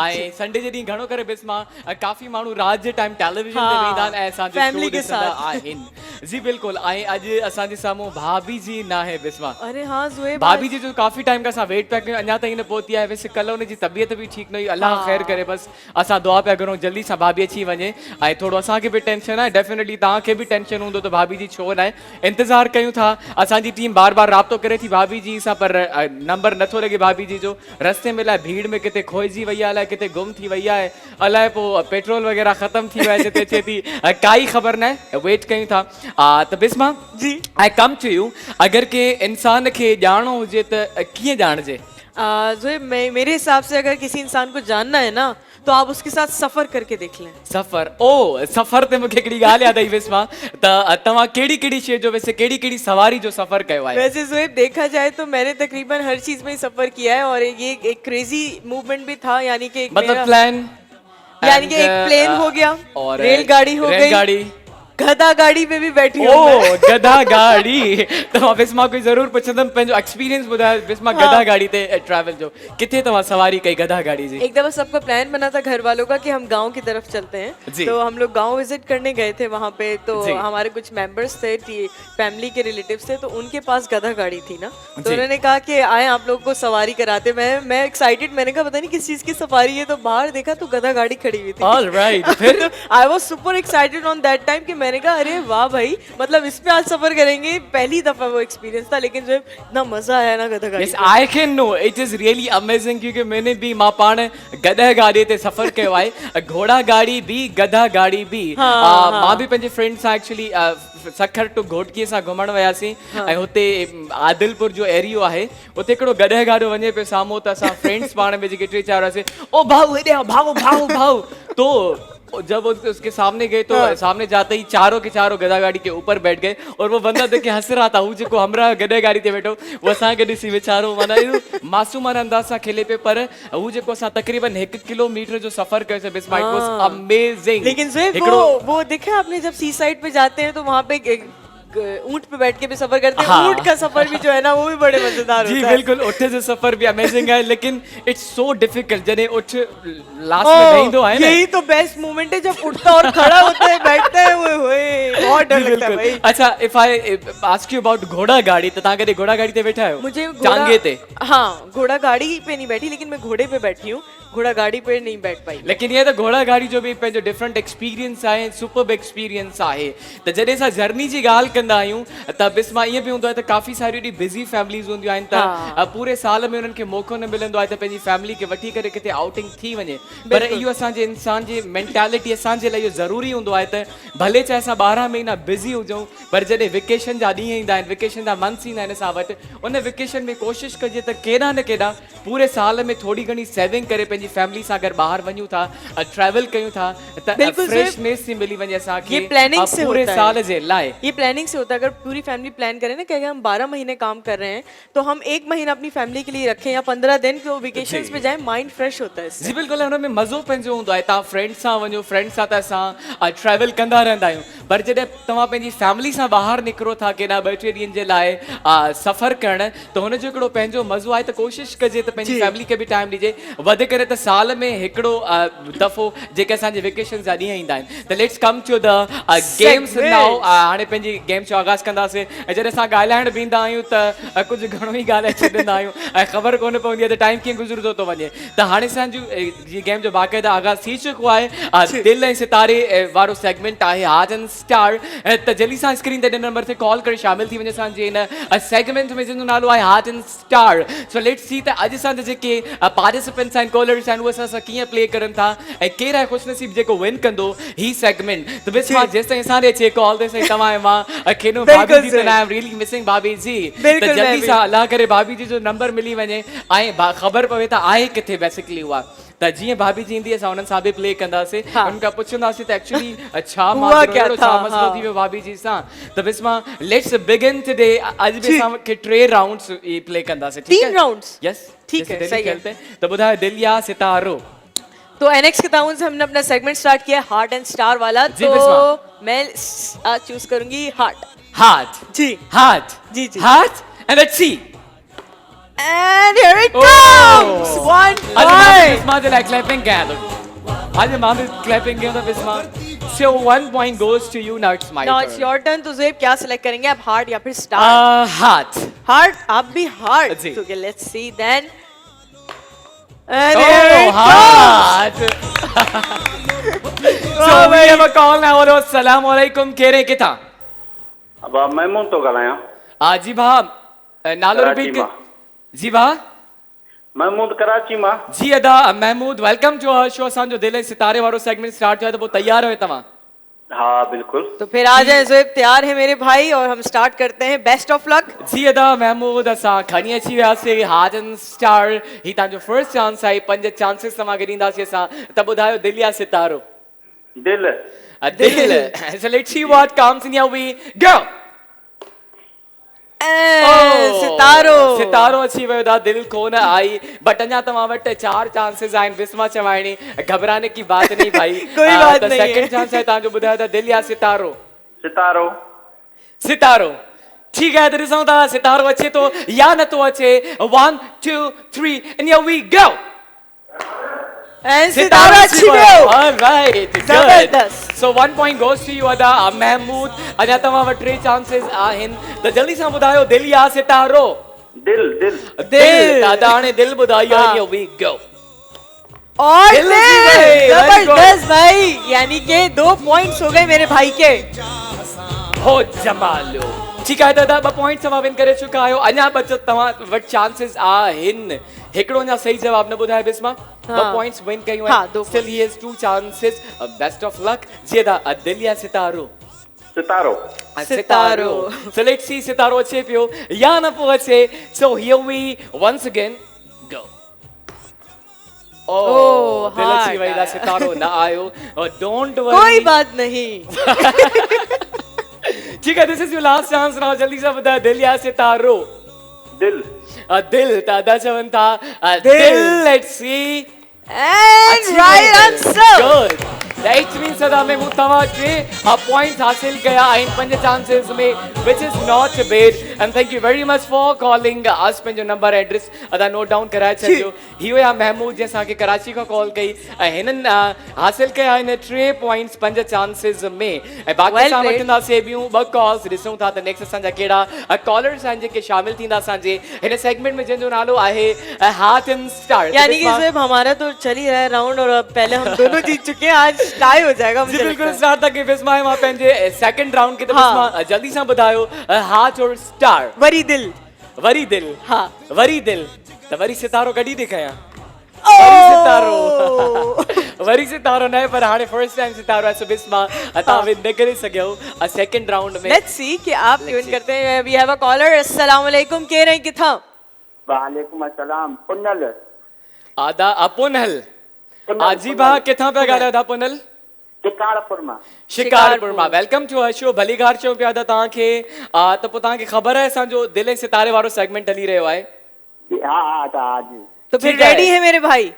ऐं संडे जे ॾींहुं घणो करे बिस्मा काफ़ी माण्हू राति जे टाइम टेलीविजन ते वेंदा आहिनि ऐं असांजो शो ॾिसंदा आहिनि जी बिल्कुलु ऐं अॼु असांजे साम्हूं भाभी जी न आहे बिस्मा अरे हाँ ज़ोहेब भाभी जी जो काफ़ी टाइम खां असां वेट पिया कयूं अञा ताईं न पहुती आहे वैसे कल्ह हुनजी तबियत बि ठीकु न हुई अलाह ख़ैर करे बसि असां दुआ पिया करूं जल्दी सां भाभी अची वञे ऐं थोरो असांखे बि टेंशन आहे डेफिनेटली तव्हांखे बि टेंशन हूंदो त भाभी जी छो न आहे इंतज़ारु कयूं था असांजी टीम बार बार राब्तो करे थी भाभी जी सां पर नंबर नथो लॻे भाभी जी जो रस्ते में अलाए भीड़ में किथे खोइजी वई आहे अलाए किथे गुम थी वई आहे अलाए पोइ पेट्रोल वग़ैरह ख़तम थी वियो आहे जिते अचे थी काई ख़बर न आहे वेट कयूं था त बिस्मा जी आई कम टू यू अगरि के इंसान खे ॼाणणो हुजे त कीअं ॼाणजे ज़ोहेब मेरे हिसाब से अगर किसी इंसान को जानना है ना तो आप उसके साथ सफर करके देख लें सफ़र सफ़र ते मूंखे हिकिड़ी ॻाल्हि यादि आई बिस्मा त तव्हां कहिड़ी शइ जो वैसे कहिड़ी सवारी जो सफ़र कयो आहे वैसे ज़ोहेब देखा जाए तो मैंने तकरीबन हर चीज में ही सफर किया है और ये एक क्रेजी मूवमेंट भी था यानी कि मतलब प्लान यानी कि एक प्लेन हो गया और रेलगाड़ी हो गई गधा गाड़ी में भी बैठी हूं मैं गधा गाड़ी तो बिस्मा कोई जरूर पुछंदम पंहिंजो एक्सपीरियंस ॿुधायो बिस्मा गधा गाड़ी ते ट्रैवल जो किथे तव्हां सवारी कई गधा गाड़ी जी एक दफा सबका प्लान बना था घर वालों का कि हम गांव की तरफ चलते हैं तो हम लोग गांव विजिट करने गए थे वहां पे तो हमारे कुछ मेंबर्स थे फैमिली के रिलेटिव्स थे तो उनके पास गधा गाड़ी थी ना तो उन्होंने कहा कि आए आप लोग को सवारी कराते मैं एक्साइटेड मैंने कहा पता नहीं किस चीज की सफारी है तो बाहर देखा तो गधा गाड़ी खड़ी हुई थी ऑलराइट फिर I was super excited on that time कि मैंने कहा अरे वाह भाई मतलब इस पे आज सफर करेंगे पहली दफा वो एक्सपीरियंस था लेकिन जो इतना मजा आया ना गधा गाड़ी yes I can know it is really amazing क्योंकि मैंने भी मां पाण गधा गाड़ी ते सफर कयो आहे घोड़ा गाड़ी भी गधा गाड़ी भी मां भी पंहिंजे फ्रेंड सां एक्चुअली सखर टू घोटकीअ सां घुमण वियासीं ऐं हुते आदिलपुर जो एरियो आहे उते हिकिड़ो गधा गाॾो वञे पियो साम्हूं त असां फ्रेंड्स पाण में जेके टे चार हुआसीं ओ भाऊ हेॾे भाऊ भाऊ भाऊ तो जब उसके सामने गए तो सामने जाते ही चारों के चारों गधा गाड़ी के ऊपर बैठ गए और वो बंदा देख के हंस रहा था वो जो हमरा गधा गाड़ी ते बैठो वो असां के ॾिसी वीचारो माना मासूमाना अंदाज सां खेले पे पर वो जो असां तकरीबन 1 किलोमीटर जो सफर कयोसीं बिस्मा इट वाज अमेजिंग लेकिन वो देखा आपने जब सी साइड पे जाते हैं तो वहां पे ऊंट पे बैठ के भी सफर करते हैं ऊंट का सफर भी जो है ना वो भी बड़े मजेदार होता है जी बिल्कुल ऊँट से सफर भी अमेजिंग है लेकिन इट्स सो डिफिकल्ट जने ऊँट लास्ट में वेंदो है ना यही तो बेस्ट मोमेंट है जब उठता और खड़ा होता है बैठता है ओए बहुत डर लगता है भाई अच्छा if I ask you about घोड़ा गाड़ी तो ताके घोड़ा गाड़ी ते बैठा हो मुझे चांगे ते हां घोड़ा गाड़ी पे नहीं बैठी लेकिन मैं घोड़े पे बैठी हूं घोड़ा गाड़ी पे नहीं बैठ पाई। लेकिन ये तो घोड़ा गाड़ी जो भी पंहिंजो डिफरेंट एक्सपीरियंस आहे, सुपर्ब एक्सपीरियंस आहे। त जॾहिं असां जर्नी जी ॻाल्हि कंदा आहियूं त बिस्मा ईअं बि हूंदो आहे त काफ़ी सारी एॾी बिज़ी फैमिलीज़ हूंदियूं आहिनि त पूरे साल में उन्हनि खे मौक़ो न मिलंदो आहे त पंहिंजी फैमिली खे वठी करे किथे आउटिंग थी वञे। पर इहो असांजे इंसान जी मेंटालिटी असांजे लाइ इहो ज़रूरी हूंदो आहे त भले चाहे असां 12 महीना बिज़ी हुजूं, पर जॾहिं वेकेशन जा ॾींहं ईंदा आहिनि, वेकेशन जा मंथ्स ईंदा आहिनि असां वटि, उन वेकेशन में कोशिशि कजे त केॾा न केॾा पूरे साल में थोरी घणी सेविंग करे पंहिंजी फैमिली सां गॾु ॿाहिरि वञूं था, ट्रैवल कयूं था त फ्रेशनेस थी मिली वञे असांखे। ये प्लानिंग से पूरे होता साल है। जे लाइ ये प्लानिंग से होता है। अगर पूरी फैमिली प्लान करें ना कि अगर हम 12 महीने काम कर रहे हैं तो हम 1 महीना अपनी फैमिली के लिए रखें या 15 दिन तो वेकेशंस पे जाएं, माइंड फ्रेश होता है इससे। जी बिल्कुलु, हुन में मज़ो पंहिंजो हूंदो आहे। तव्हां फ्रेंड्स सां वञो, फ्रेंड्स सां त असां ट्रैवल कंदा रहंदा आहियूं, पर जॾहिं तव्हां पंहिंजी फैमिली सां ॿाहिरि निकिरो था केॾा 2-3 ॾींहंनि जे लाइ सफ़र करणु, त हुनजो हिकिड़ो पंहिंजो मज़ो आहे। त कोशिशि कजे त पंहिंजी फैमिली खे बि टाइम ॾिजे, वधि करे त साल में हिकिड़ो दफ़ो जेके असांजे वेकेशन जा ॾींहं ईंदा आहिनि। त let's come to the games now. हाणे पंहिंजी गेम जो आगाज़ कंदासीं। जॾहिं असां ॻाल्हाइण बीहंदा आहियूं त कुझु घणो ई ॻाल्हाए छॾींदा आहियूं ऐं ख़बर कोन पवंदी आहे त टाइम कीअं गुज़रंदो थो वञे। त हाणे असांजो जी गेम जो बाक़ाइदा आगाज़ थी चुको आहे। दिल ऐं सितारे वारो सेगमेंट आहे हार्ट एंड स्टार। त जल्दी सां स्क्रीन ते नंबर ते कॉल करे शामिल थी वञे असांजे इन सेगमेंट में, जंहिंजो नालो आहे heart and star. So let's see त अॼु असांजा जेके पार्टिसिपेंट्स आहिनि, कॉलर्स आहिनि, उहे असां सां कीअं प्ले करनि था ऐं केरु आहे ख़ुशनसीब जेको विन कंदो ही सेगमेंट। त बस मां जेसि ताईं असांजे अचे कॉल तेसि ताईं तव्हां ऐं मां खेनो भाभी जी, आई एम रियली मिसिंग भाभी जी। त जल्दी सां अल्लाह करे भाभी जी जो नंबर मिली वञे ऐं ख़बर पवे त आहे किथे बेसिकली उहा। त जीअं भाभी जी ईंदी असां हुननि सां बि प्ले कंदासीं, उनखां पुछंदासीं त एक्चुअली छा मसलो थी वियो भाभी जी सां। त बस मां लेट्स बिगिन टुडे। अॼु बि असांखे 3 राउंड्स प्ले कंदासीं। 3 राउंड्स? यस ठीक है, सही है। तो ॿुधायो दिल या सितारो? तो एनएक्स के ताउन से हमने अपना सेगमेंट स्टार्ट किया हार्ट एंड स्टार वाला। तो मैं आज चूज करूंगी हार्ट। हार्ट जी, हार्ट जी जी। Heart and let's see. And here it comes. 1 आज point. Bisma de la clapping can. आज मां भी clapping के तो Bisma. So 1 point goes to you. Now it's my Now turn. it's your turn. तो ज़ेब क्या select करेंगे आप, हार्ट या फिर स्टार? Heart. हार्ट, आप भी हार्ट। जी। तो let's see then. And here it comes. heart. So we have a call now. Hello, assalamu alaikum. केरे किथा? अब महमूद तो ॻाल्हायां। जी भाउ, नालो रिपीट कराची जी भाउ। महमूद कराची मां। जी अदा Mahmood, welcome to our show. असांजो दिल ऐं सितारे वारो सेगमेंट स्टार्ट थियो आहे, त पोइ तयार आहियो तव्हां? हाँ बिल्कुल। तो फिर आ जाए ज़ेब, तैयार है मेरे भाई और हम स्टार्ट करते हैं। Best of luck. जी अदा महमूद, असां खणी अची वियासीं हार्ट एंड स्टार। ही तव्हांजो फर्स्ट चांस आहे, 5 चांसिस तव्हांखे ॾींदासीं असां। त ॿुधायो दिल या सितारो? दिल। दिल। So let's see what comes in your way. Go. सितारो। सितारो अची वियो था, दिल कोन आई। बट अञा तव्हां वटि 4 चांसिस आहिनि। बिस्मा चवाइणी, घबराने की बात नहीं भाई। कोई बात नहीं है। सेकंड चांस है तव्हांजो, ॿुधायो था दिल या सितारो? सितारो। सितारो। ठीक है, त ॾिसूं था सितारो अचे थो या नथो अचे। 1 2 3 and here we go. And सितारो अची वियो। All right, good. जबरदस्त। So 1 point goes to you अदा महमूद। अञा तव्हां वटि 3 चांसिस आहिनि, त जल्दी सां ॿुधायो दिल या सितारो? दिल। दिल। दिल। दादा हाणे दिल ॿुधायो। Here we go. और दिल जी गई। जबरदस्त भाई, यानी कि 2 पॉइंट्स हो गए मेरे भाई के। हो जमालो। ठीक है दादा, 2 पॉइंट्स तव्हां विन करे चुका आहियो। अञा बचत तव्हां वटि चांसिस आहिनि। हिकिड़ो अञा सही जवाब न ॿुधायो बिस्मा। 2 पॉइंट्स विन कयूं आहिनि। Still he has 2 chances. Best of luck. जी दादा, दिल या सितारो? सितारो। सितारो। So let's see सितारो अचे पियो या न पियो अचे। So here we once again go. Oh, दिल अची वई था, सितारो न आयो। Don't worry. कोई बात नहीं। ठीक है, this is your last chance now. जल्दी से बताओ दिल या सितारो? दिल। दिल। दादा चवन था दिल। Let's see. And right answer. Good. That means अदा में मुतवा टे पॉइंट्स हासिल कया आइन 5 चांसेस में which is not bad and thank you very much for calling अस पंजो नंबर एड्रेस अदा नोट डाउन कराए छजो हियो या महमूद जैसा के कराची का कॉल कई हिनन हासिल कया इन 3 पॉइंट्स 5 चांसेस में ए बाकी सां वठंदा से बियूं ब कॉल्स ॾिसूं था त नेक्स्ट असांजा केड़ा कॉलर्स आहिनि जेके शामिल थींदा असांजे हिन सेगमेंट में जंहिंजो नालो आहे हार्ट एंड स्टार यानी कि सिर्फ हमारा तो चल ही रहा है राउंड और अब पहले हम दोनों जीत चुके हैं, आज टाई हो जाएगा मुझे बिल्कुल लगता है। स्टार्ट तक बिस्मा है वहां पंहिंजे सेकंड राउंड के तो बिस्मा जल्दी सां ॿुधायो हार्ट और स्टार वरी दिल। हाँ वरी दिल त वरी सितारो कढी ॾेखारियां वरी सितारो न पर हाणे फर्स्ट टाइम सितारो आहे सो बिस्मा तव्हां विन न करे सघियो सेकंड राउंड में। लेट्स सी कि आप ट्यून करते हैं। We have a caller. अस्सलाम वालेकुम, कह रहे हैं किथा? वालेकुम अस्सलाम। पुनल आदा अपुनल आजी भा किथां पिया ॻाल्हायो दा पुनल? शिकारपुर मां। Welcome to our show. भली घार चो पिया तव्हांखे त पोइ तव्हांखे ख़बर आहे असांजो दिल ऐं सितारे वारो सेगमेंट हली रहियो आहे। तो फिर रेडी है मेरे भाई?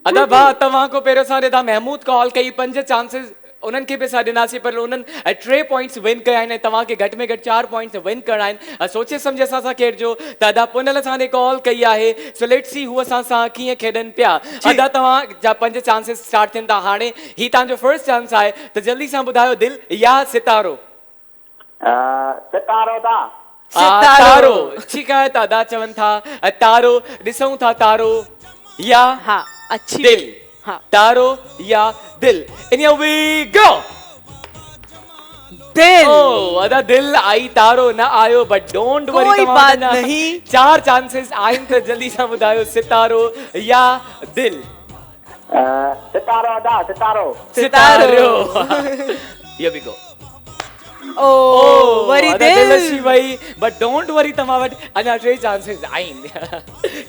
अदा भा तव्हां को पहिरियों सां ॾिना महमूद कॉल कई 5 चांसेस उन्हनि खे बि असां ॾिनासीं पर उन्हनि 3 पॉइंट्स विन कया आहिनि तव्हांखे घटि में घटि 4 पॉइंट्स विन करणा आहिनि। सोचे सम्झे असां सां खेॾिजो त अदा पुनल असांखे कॉल कई आहे सो लेट्स सी हू असां सां कीअं खेॾनि पिया। अदा तव्हां 5 चांसेस स्टार्ट थियनि था हाणे ही तव्हांजो फर्स्ट चांस आहे त जल्दी सां ॿुधायो दिल या सितारो? तारो। ठीकु आहे त अदा चवनि था तारो। ॾिसूं था तारो या हाँ अच्छी दिल। हाँ तारो या दिल। And here we go. दिल। Oh, अदा दिल आई तारो ना आयो बट डोंट वरी कोई बात नहीं। 4 चांसेस आइन त जल्दी सां ॿुधायो सितारो या दिल? सितारो। Here we go. ओ वरी दिल अशी वई बट डोंट वरी तव्हां वटि अञा 3 चांसेस आइन।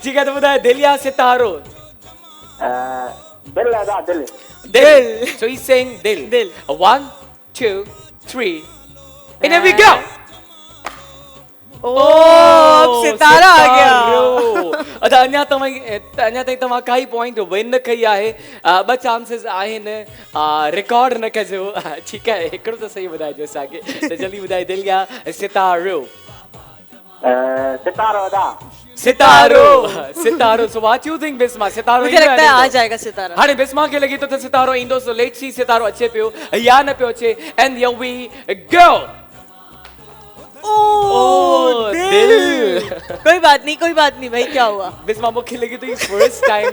ठीकु आहे त ॿुधायो दिल या सितारो? दिल। So he's saying दिल। दिल। 1 2 3 and here we go. अब सितारा आ गया। अदा अञा ताईं तव्हां काई पॉइंट विन न कई आहे। 2 चांसेस आहिनि रिकॉर्ड न कजो। ठीकु आहे हिकिड़ो त सही ॿुधाइजो असांखे त जल्दी ॿुधाए दिल या सितारो? सितारो। So what you think Bisma? सितारो मुझे लगता है आ जाएगा सितारा। हाणे बिस्मा खे लॻे थो त सितारो ईंदो सो लेट्स सी सितारो अचे पियो या न पियो अचे एंड here we go. ओ दिल। कोई बात नहीं भाई क्या हुआ? बिस्मा मूंखे लॻे थो फर्स्ट टाइम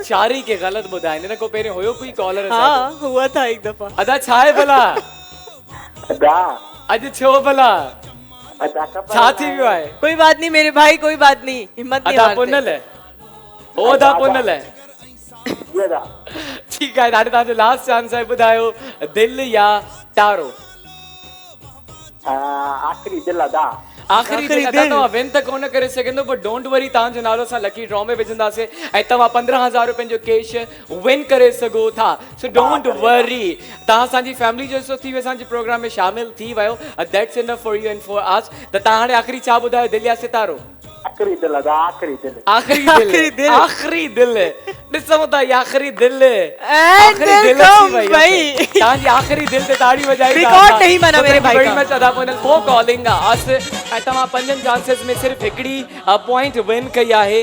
4 ही के ग़लत ॿुधाइनि हिन खां पहिरियों हुयो कोई कॉलर? हाँ हुआ था एक दफा। अदा छा आहे भला अॼु छो भला छा थी वियो आहे? कोई बात नहीं मेरे भाई, कोई बात नहीं, हिम्मत नहीं अदा हारते। पुनल है ओ अदा पुनल है। ठीकु आहे हाणे तव्हांजो लास्ट चांस आहे ॿुधायो दिल या तारो? आखिरी दिल। आखिरी दिल। तव्हां विन त कोन करे सघंदो पर डोंट वरी तव्हांजो नालो असां लकी ड्रॉ में विझंदासीं ऐं तव्हां 15,000 रुपयनि जो कैश विन करे सघो था। सो डोंट वरी तव्हां असांजी फैमिली जो हिसो थी वियो असांजे प्रोग्राम में शामिल थी वियो। That's enough for you and for us. त तव्हां हाणे आखिरी छा ॿुधायो दिल या सितारो? आखिरी दिल। ॾिसूं था आखिरी दिल। भाई तव्हांजी आखिरी दिल ते ताड़ी वॼाई। रिकॉर्ड नहीं बना मेरे भाई का। मच अदा पुनल फॉर कॉलिंग अस ऐं तव्हां 5 चांसेस में सिर्फ हिकिड़ी पॉइंट विन कई आहे।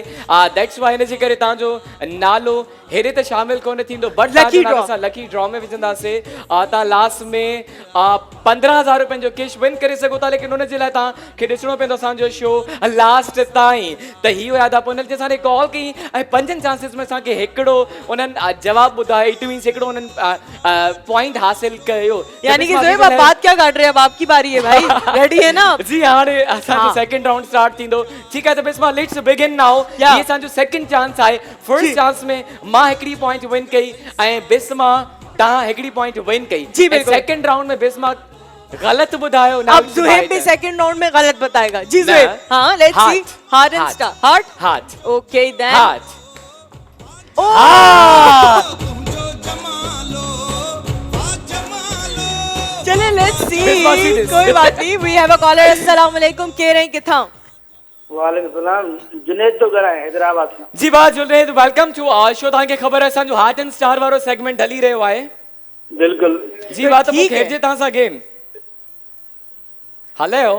दैट्स वाई हिन जे करे तव्हांजो नालो हेॾे त शामिल कोन थींदो बट असां लकी ड्रॉ में विझंदासीं। तव्हां लास्ट में 15,000 रुपयनि जो कैश विन करे सघो था लेकिन हुन जे लाइ तव्हांखे ॾिसणो पवंदो असांजो शो लास्ट ताईं। त ही हुया अदा पुनल जे असांखे कॉल कई ऐं 5 चांसेस में असांखे हिकिड़ो उन्हनि जवाबु ॿुधायो। इट मीन्स हिकिड़ो उन्हनि पॉइंट हासिल कयो। यानी कि ज़ोएब आप बात क्या काट रहे हैं? अब आपकी बारी है भाई। रेडी है ना? जी हाणे असांजो सेकंड राउंड स्टार्ट थींदो। ठीकु आहे त बिस्मा लेट्स बिगिन नाउ। ये असांजो सेकंड चांस आहे। फर्स्ट चांस में मां हिकिड़ी पॉइंट विन कई ऐं बिस्मा तव्हां हिकिड़ी पॉइंट विन कई। जी बिल्कुल। सेकंड राउंड में बिस्मा गलत ॿुधायो। अब ज़ोएब भी सेकंड राउंड में गलत बताएगा। जी ज़ोएब। हाँ let's see. Heart and star. Heart. Okay then heart. चले लेट्स सी। कोई बात नहीं। We have a caller. अस्सलाम वालेकुम, कह रहे हैं किथा? वालेकुम सलाम। जुनैद तो घर है हैदराबाद से। जी बा Junaid welcome to our show. तव्हांखे ख़बर आहे असांजो हार्ट एंड स्टार वारो सेगमेंट हली रहियो आहे। बिल्कुल जी बात ठीक है। खेल तव्हां सां गेम हलियो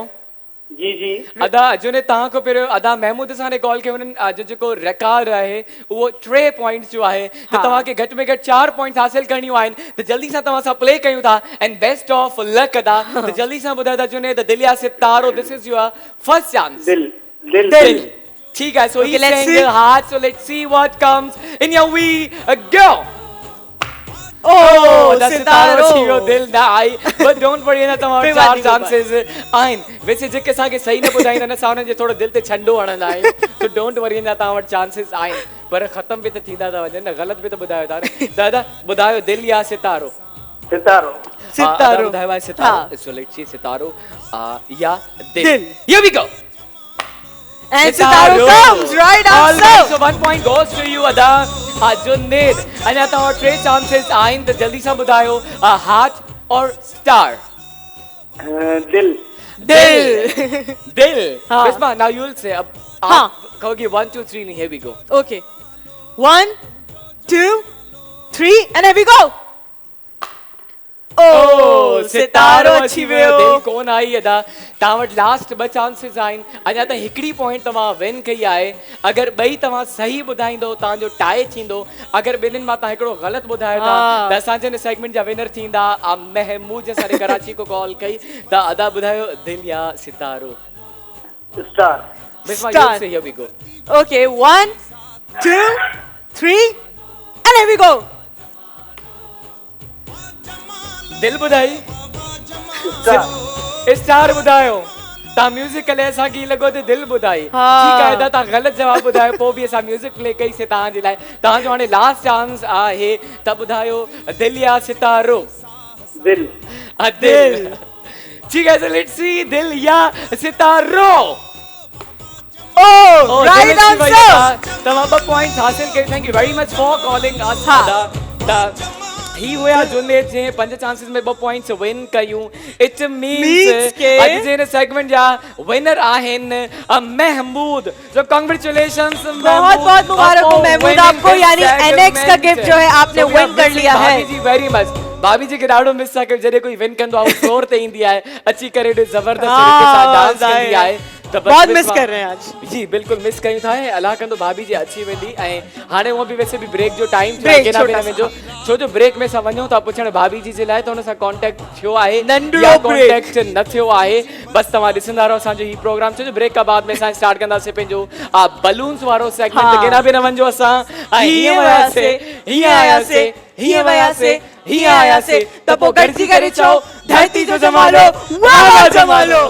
जी जी अदा अजो ने तव्हां खां पहिरियों अदा महमूद सां ने कॉल कयो हुननि अॼु जेको रिकॉर्ड आहे उहो 3 पॉइंट्स जो आहे त तव्हांखे घटि में घटि 4 पॉइंट्स हासिल करणियूं आहिनि त जल्दी सां तव्हां सां प्ले कयूं था एंड बेस्ट ऑफ लक अदा त जल्दी सां ॿुधायो था अजो ने त दिल या सितारो this is your first chance दिल दिल दिल ठीक है so he's let's saying see. heart so let's see what comes in your we go ओ सितारो थी वियो दिल न आई but don't worry ना तव्हां कोई चार बात नहीं, चांसेस आहिनि वैसे जेके असांखे सही न ॿुधाईंदा न असां हुननि जे थोरो दिल ते छंडो हणंदा आहियूं so don't worry ना तव्हां वटि चांसेस आहिनि पर ख़तम बि त थींदा था वञनि न ग़लति बि त ॿुधायो था न दादा ॿुधायो दिल या सितारो सितारो सितारो ॿुधायो आहे सितारो so let's see सितारो या दिल here we go And Sitaro comes right All answer. right, so 1 point goes to you, Ada. Junaid. अञा तव्हां 3 chances आहिनि त जल्दी सां ॿुधायो हार्ट और स्टार दिल दिल दिल हाँ। Bisma now you will say अब हाँ। आप कहोगे 1 2 3 here we go Okay. 1, 2, 3, and here we go. Oh, सितारो अची वियो। दिल कोन आई अदा तव्हां वटि लास्ट 2 चांसेस आहिनि अञा त हिकिड़ी पॉइंट तव्हां विन कई आहे अगरि ॿई तव्हां सही ॿुधाईंदो तव्हांजो टाई थींदो अगरि ॿिन्हिनि मां तव्हां हिकिड़ो ग़लति ॿुधायो था त असांजे हिन सेगमेंट जा विनर थींदा महमूद जे सारे कराची को कॉल कई त अदा ॿुधायो दिल या सितारो star Bisma Star. you say here we go Okay, 1, 2, 3, and here we go. दिल ॿुधाई स्टार ॿुधायो तव्हां म्यूज़िक कले असांखे ईअं लॻो त दिल ॿुधाई ठीकु आहे तव्हां ग़लति जवाबु ॿुधायो पोइ बि असां म्यूज़िक प्ले कईसीं तव्हांजे लाइ तव्हांजो हाणे लास्ट चांस आहे त ॿुधायो दिल या सितारो दिल दिल ठीक है so let's see दिल या सितारो Oh, right answer. तमाम 2 पॉइंट्स हासिल कई thank you very much for calling us the he हुआ जुनेद जे 5 चांसेस में 2 पॉइंट्स विन कयूं इट मींस के अॼु जे हिन सेगमेंट जा विनर आहिनि महमूद सो कांग्रेचुलेशंस बहुत बहुत मुबारक हो महमूद आपको यानी NX का गिफ्ट जो है आपने विन कर लिया है भाभी जी वेरी मच भाभी जी के ॾाढो मिस था कयो जॾहिं कोई विन कंदो आहे फ्लोर ते ईंदी आहे अची करे एॾो ज़बरदस्त तरीक़े सां डांस कंदी आहे त बस बहुत मिस मिस कर रहे हैं आज जी बिल्कुल मिस कयूं था अलाह कंदो भाभी जी अची वेंदी ऐं हाणे उहो बि वैसे बि ब्रेक जो टाइम Break केना छोटा बिना वेंजो छो जो ब्रेक में असां वञूं था पुछण भाभी जी जे लाइ त हुन सां कॉन्टेक्ट थियो आहे नंढड़ो या break। कॉन्टेक्ट न थियो आहे बस तव्हां ॾिसंदा रहो असांजो ही प्रोग्राम छो जो ब्रेक खां बाद में असां स्टार्ट कंदासीं पंहिंजो बलून्स वारो सेगमेंट केना बि न वञो असां ऐं हीअं वियासीं हीअं आयासीं हीअं वियासीं हीअं आयासीं त पोइ गॾिजी करे चओ धरती जो जमालो वाह वाह जमालो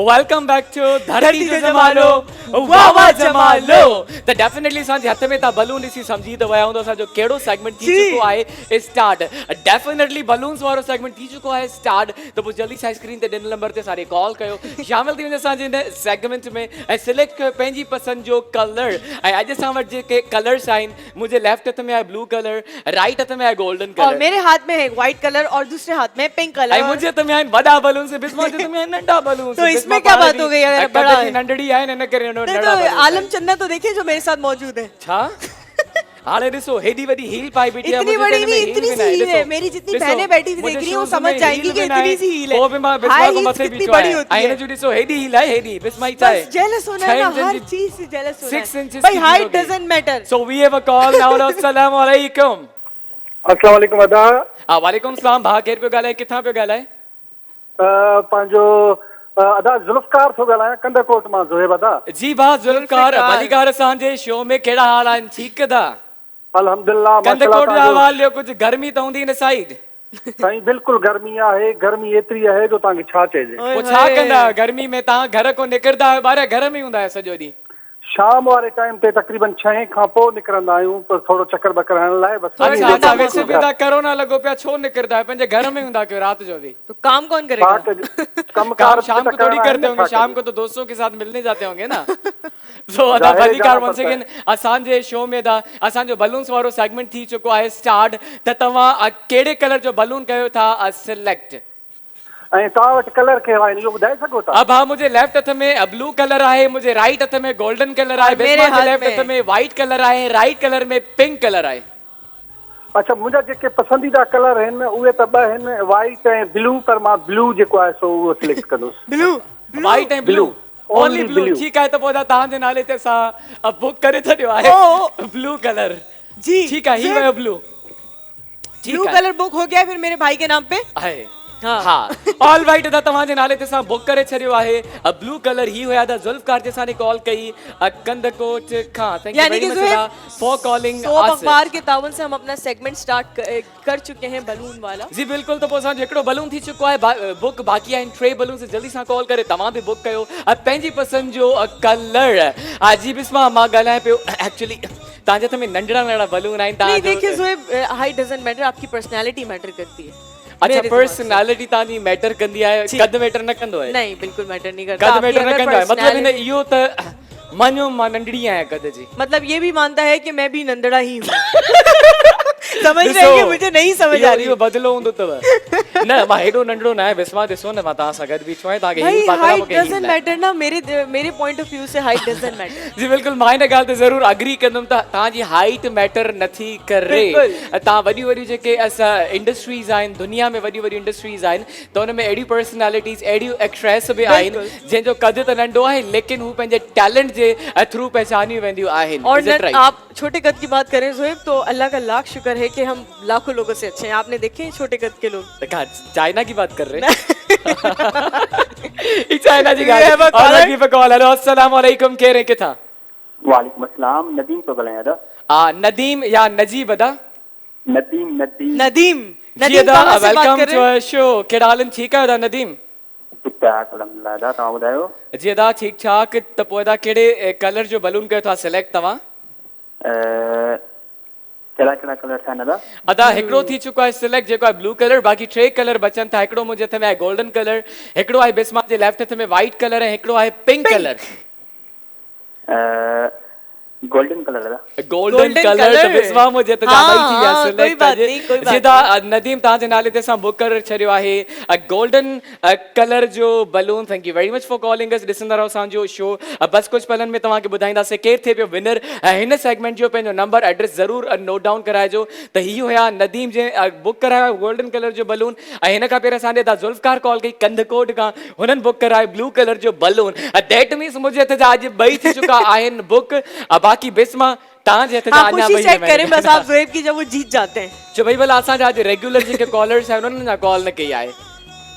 वेलकम बैक टू धरती जो जमालो वाह वाह जमालो त डेफिनेटली असांजे हथ में तव्हां बलून ॾिसी सम्झी त विया हूंदो असांजो कहिड़ो सेगमेंट थी चुको आहे स्टार्ट डेफिनेटली बलून्स वारो सेगमेंट थी चुको आहे स्टार्ट त पोइ जल्दी सां स्क्रीन ते ॾिनल नंबर ते सारे कॉल कयो शामिल थी वञो असांजे हिन सेगमेंट में ऐं सिलेक्ट कयो पंहिंजी पसंदि जो कलर ऐं अॼु असां वटि जेके कलर्स आहिनि मुंहिंजे लेफ्ट हथ में आहे ब्लू कलर राइट हथ में आहे गोल्डन और कलर मेरे हाथ में है व्हाइट कलर और दूसरे हाथ में पिंक ऐं कलर मुंहिंजे हथ में आहिनि वॾा बलून्स बिस्मा जे हथ में आहिनि नंढा बलून्स तो इसमें क्या बात हो गई अगर बड़ा है? नंढड़ी आहे न करे नहीं, तो आलम चन्ना तो देखिए जो मेरे साथ मौजूद है छा हाणे ॾिसो हेडी वॾी हील पाई बैठी आहे इतनी मुंहिंजे बड़ी कन में नहीं हील इतनी बि सी न आहे, हील है ॾिसो, मेरी जितनी ॾिसो, बहनें बैठी हुई देख मुंहिंजे रही हूँ shoes समझ में जाएंगी हील कि बि न आहे, इतनी सी हील है पोइ बि मां बिस्मा हाई को हील्स मथे कितनी बीठो बड़ी आहे होती ऐं है हिन जो ॾिसो हेडी हील आहे हेडी बिस्मा ई छा आहे बस जेलस होना है ना 6 हर इंच चीज से जेलस होना 6 है इंचेस भाई height doesn't matter so we have a call now अस्सलाम वालेकुम अस्सलाम वालेकुम अदा वालेकुम सलाम भा केर पियो ॻाल्हाए किथां पियो ॻाल्हाए पंहिंजो अदा ज़ुल्फ़कार थो ॻाल्हायां कंदकोट मां ज़ुहेब अदा। जी भाउ ज़ुल्फ़कार भलीकार असांजे शो में कहिड़ा हाल आहिनि? ठीकु अदा? अल्हम्दुलिल्लाह। कंदकोट जो अहवाल ॾियो, कुझु गर्मी त हूंदी हिन साइड? साईं बिल्कुलु गर्मी आहे, गर्मी एतिरी आहे जो तव्हांखे छा चइजे। पोइ छा कंदा आहियो गर्मी में? तव्हां घर को निकिरंदा आहियो ॿाहिरि, घर में ई हूंदा आहियो सॼो ॾींहुं? शाम वारे टाइम ते तक़रीबन 6 खां पोइ निकिरंदा आहियूं पर थोरो चक्कर बकर हणण लाइ बस। अच्छा, वैसे भी तव्हां कोरोना लॻो पिया, छो निकिरंदा आहियो? पंहिंजे घर में हूंदा कयो रात जो भी? तो काम कौन करेगा? काम शाम को थोड़ी करते होंगे, शाम को तो दोस्तों के साथ मिलने जाते होंगे ना। तो अदा भलीकार वंस अगेन असांजे शो में दा असांजो बलून्स वारो सेगमेंट थी चुको आहे स्टार्ट। त तव्हां कहिड़े कलर जो बलून कयो था सिलेक्ट? ऐं तव्हां वटि कलर कहिड़ा आहिनि इहो ॿुधाए सघो था? अब हाँ, मुझे लेफ्ट हथ में ब्लू कलर आहे, मुझे राइट हथ में गोल्डन कलर आहे, मेरे बिस्मा जे हाथ लेफ्ट हथ में व्हाइट कलर आहे, राइट कलर में पिंक कलर आहे। अच्छा, मुंहिंजा जेके पसंदीदा कलर आहिनि उहे त ॿ आहिनि, व्हाइट ऐं ब्लू, पर मां ब्लू जेको आहे सो उहो सिलेक्ट कंदुसि। ब्लू व्हाइट ऐं ब्लू, ओनली ब्लू। ठीकु आहे, त पोइ तव्हांजे नाले ते असां बुक करे छॾियो आहे ब्लू कलर। जी ठीकु आहे, ही वियो ब्लू। ब्लू कलर बुक हो गया फिर मेरे भाई के नाम पे। आहे हाँ ऑल राइट अदा तव्हांजे नाले ते असां बुक करे छॾियो आहे ब्लू कलर। ही हुया था ज़ुल्फ़कार जे असांखे कॉल कई कंदकोट खां। Thank you very much for calling us. अखबार के तावन से हम अपना सेगमेंट स्टार्ट कर चुके हैं बलून वाला। जी बिल्कुल, तो पोइ असांजो हिकिड़ो बलून थी चुको आहे बुक, बाक़ी आहिनि 3 बलून। जल्दी सां कॉल करे तव्हां बि बुक कयो पंहिंजी पसंदि जो कलर। जी बिस्मा मां ॻाल्हायां पियो, एक्चुअली तव्हांजे हथ में नंढड़ा नंढड़ा बलून आहिनि। नहीं देखिए ज़ुहैब, हाइट डजंट मैटर, आपकी पर्सनालिटी मैटर करती है। अच्छा, पर्सनालिटी तानी मैटर कंदी आहे, कद मैटर न कंदो आहे? नहीं, बिल्कुल मैटर नहीं करता। कद मैटर न कंदो आहे, मतलब हिन इहो त मञो मां नंढड़ी आहियां कद जी, मतलब ये भी मानता है कि मैं भी नंदड़ा ही हूँ। समझ रहे हैं कि मुझे नहीं समझ आ रही। इहो बदलो हूंदो तव न, मां हेॾो नंढड़ो न आहे बिस्मा। ॾिसो न, मां तव्हां सां गॾु बीठो आहियां, तव्हांखे ही पता हाइट डजंट मैटर ना, मेरे पॉइंट ऑफ व्यू से हाइट डजंट मैटर। जी बिल्कुल, मां हिन ॻाल्हि ते ज़रूर अग्री कंदुमि त तव्हांजी हाइट मैटर नथी करे। तव्हां वॾियूं वॾियूं जेके असां इंडस्ट्रीज़ आहिनि, दुनिया में वॾियूं वॾियूं इंडस्ट्रीज़ आहिनि, त हुन में अहिड़ियूं पर्सनैलिटीज़, अहिड़ियूं एक्ट्रेस बि आहिनि जंहिंजो कद त नंढो आहे लेकिन हू पंहिंजे टैलेंट जे थ्रू पहचानियूं वेंदियूं आहिनि। और आप छोटे कद की बात करें ज़ुहैब, तो अल्लाह का लाख शुक्र है कि हम लाखों लोगों से अच्छे हैं। आपने देखे हैं छोटे कद के लोग? चाइना की बात कर रहे हैं? चाइना जी कॉल। हेलो अस्सलाम वालेकुम, कह रहे किथा? वालेकुम अस्सलाम, नदीम तो ॻाल्हायां था। नदीम या नजीब अदा? नदीम नदीम जी अदा, वेलकम टू आवर शो। कहिड़ा हाल आहिनि? ठीकु आहियो अदा नदीम? ठीकु ठाक अल्हम्दुलिल्लाह अदा, तव्हां ॿुधायो? जी अदा ठीकु ठाक। त पोइ अदा कहिड़े कलर जो बलून कयो था सिलेक्ट तव्हां? कहिड़ा कहिड़ा कलर आहिनि अदा? अदा हिकिड़ो थी चुको आहे सिलेक्ट जेको आहे ब्लू कलर, बाक़ी 3 कलर बचनि था। हिकिड़ो मुंहिंजे हथ में आहे गोल्डन कलर, हिकिड़ो आहे बिस्मा जे लेफ्ट हथ में व्हाइट कलर, ऐं हिकिड़ो आहे पिंक कलर। गोल्डन कलर अदा। गोल्डन कलर त बिस्मा मुझे त ज्यादा ही थी विया सिलेक्ट। सीधा नदीम तव्हांजे नाले ते असां बुक करे छॾियो आहे गोल्डन कलर जो balloon. Thank you very much for calling अस। ॾिसंदा रहो असांजो शो। बस कुछ पलनि में तव्हांखे ॿुधाईंदासीं केरु थिए पियो विनर हिन सेगमेंट जो। पंहिंजो नंबर एड्रेस ज़रूर नोट डाउन कराइजो। त ही हुया नदीम जे बुक करायो गोल्डन कलर जो बलून, ऐं हिन खां पहिरियों असांजे ज़ुल्फ़कार कॉल कई कंदकोट खां, हुननि बुक करायो ब्लू कलर जो बलून। दैट मीन्स मुंहिंजे हथ जा अॼु 2 थी चुका आहिनि बुक। बाकी बिस्मा तव्हांजे हथ जा अञा वही चेक करें बस आप ज़ुहैब की, जब वो जीत जाते हैं। जो भाई भला असांजा अॼु रेगुलर जेके कॉलर्स आहिनि उन्हनि कॉल न कई आहे।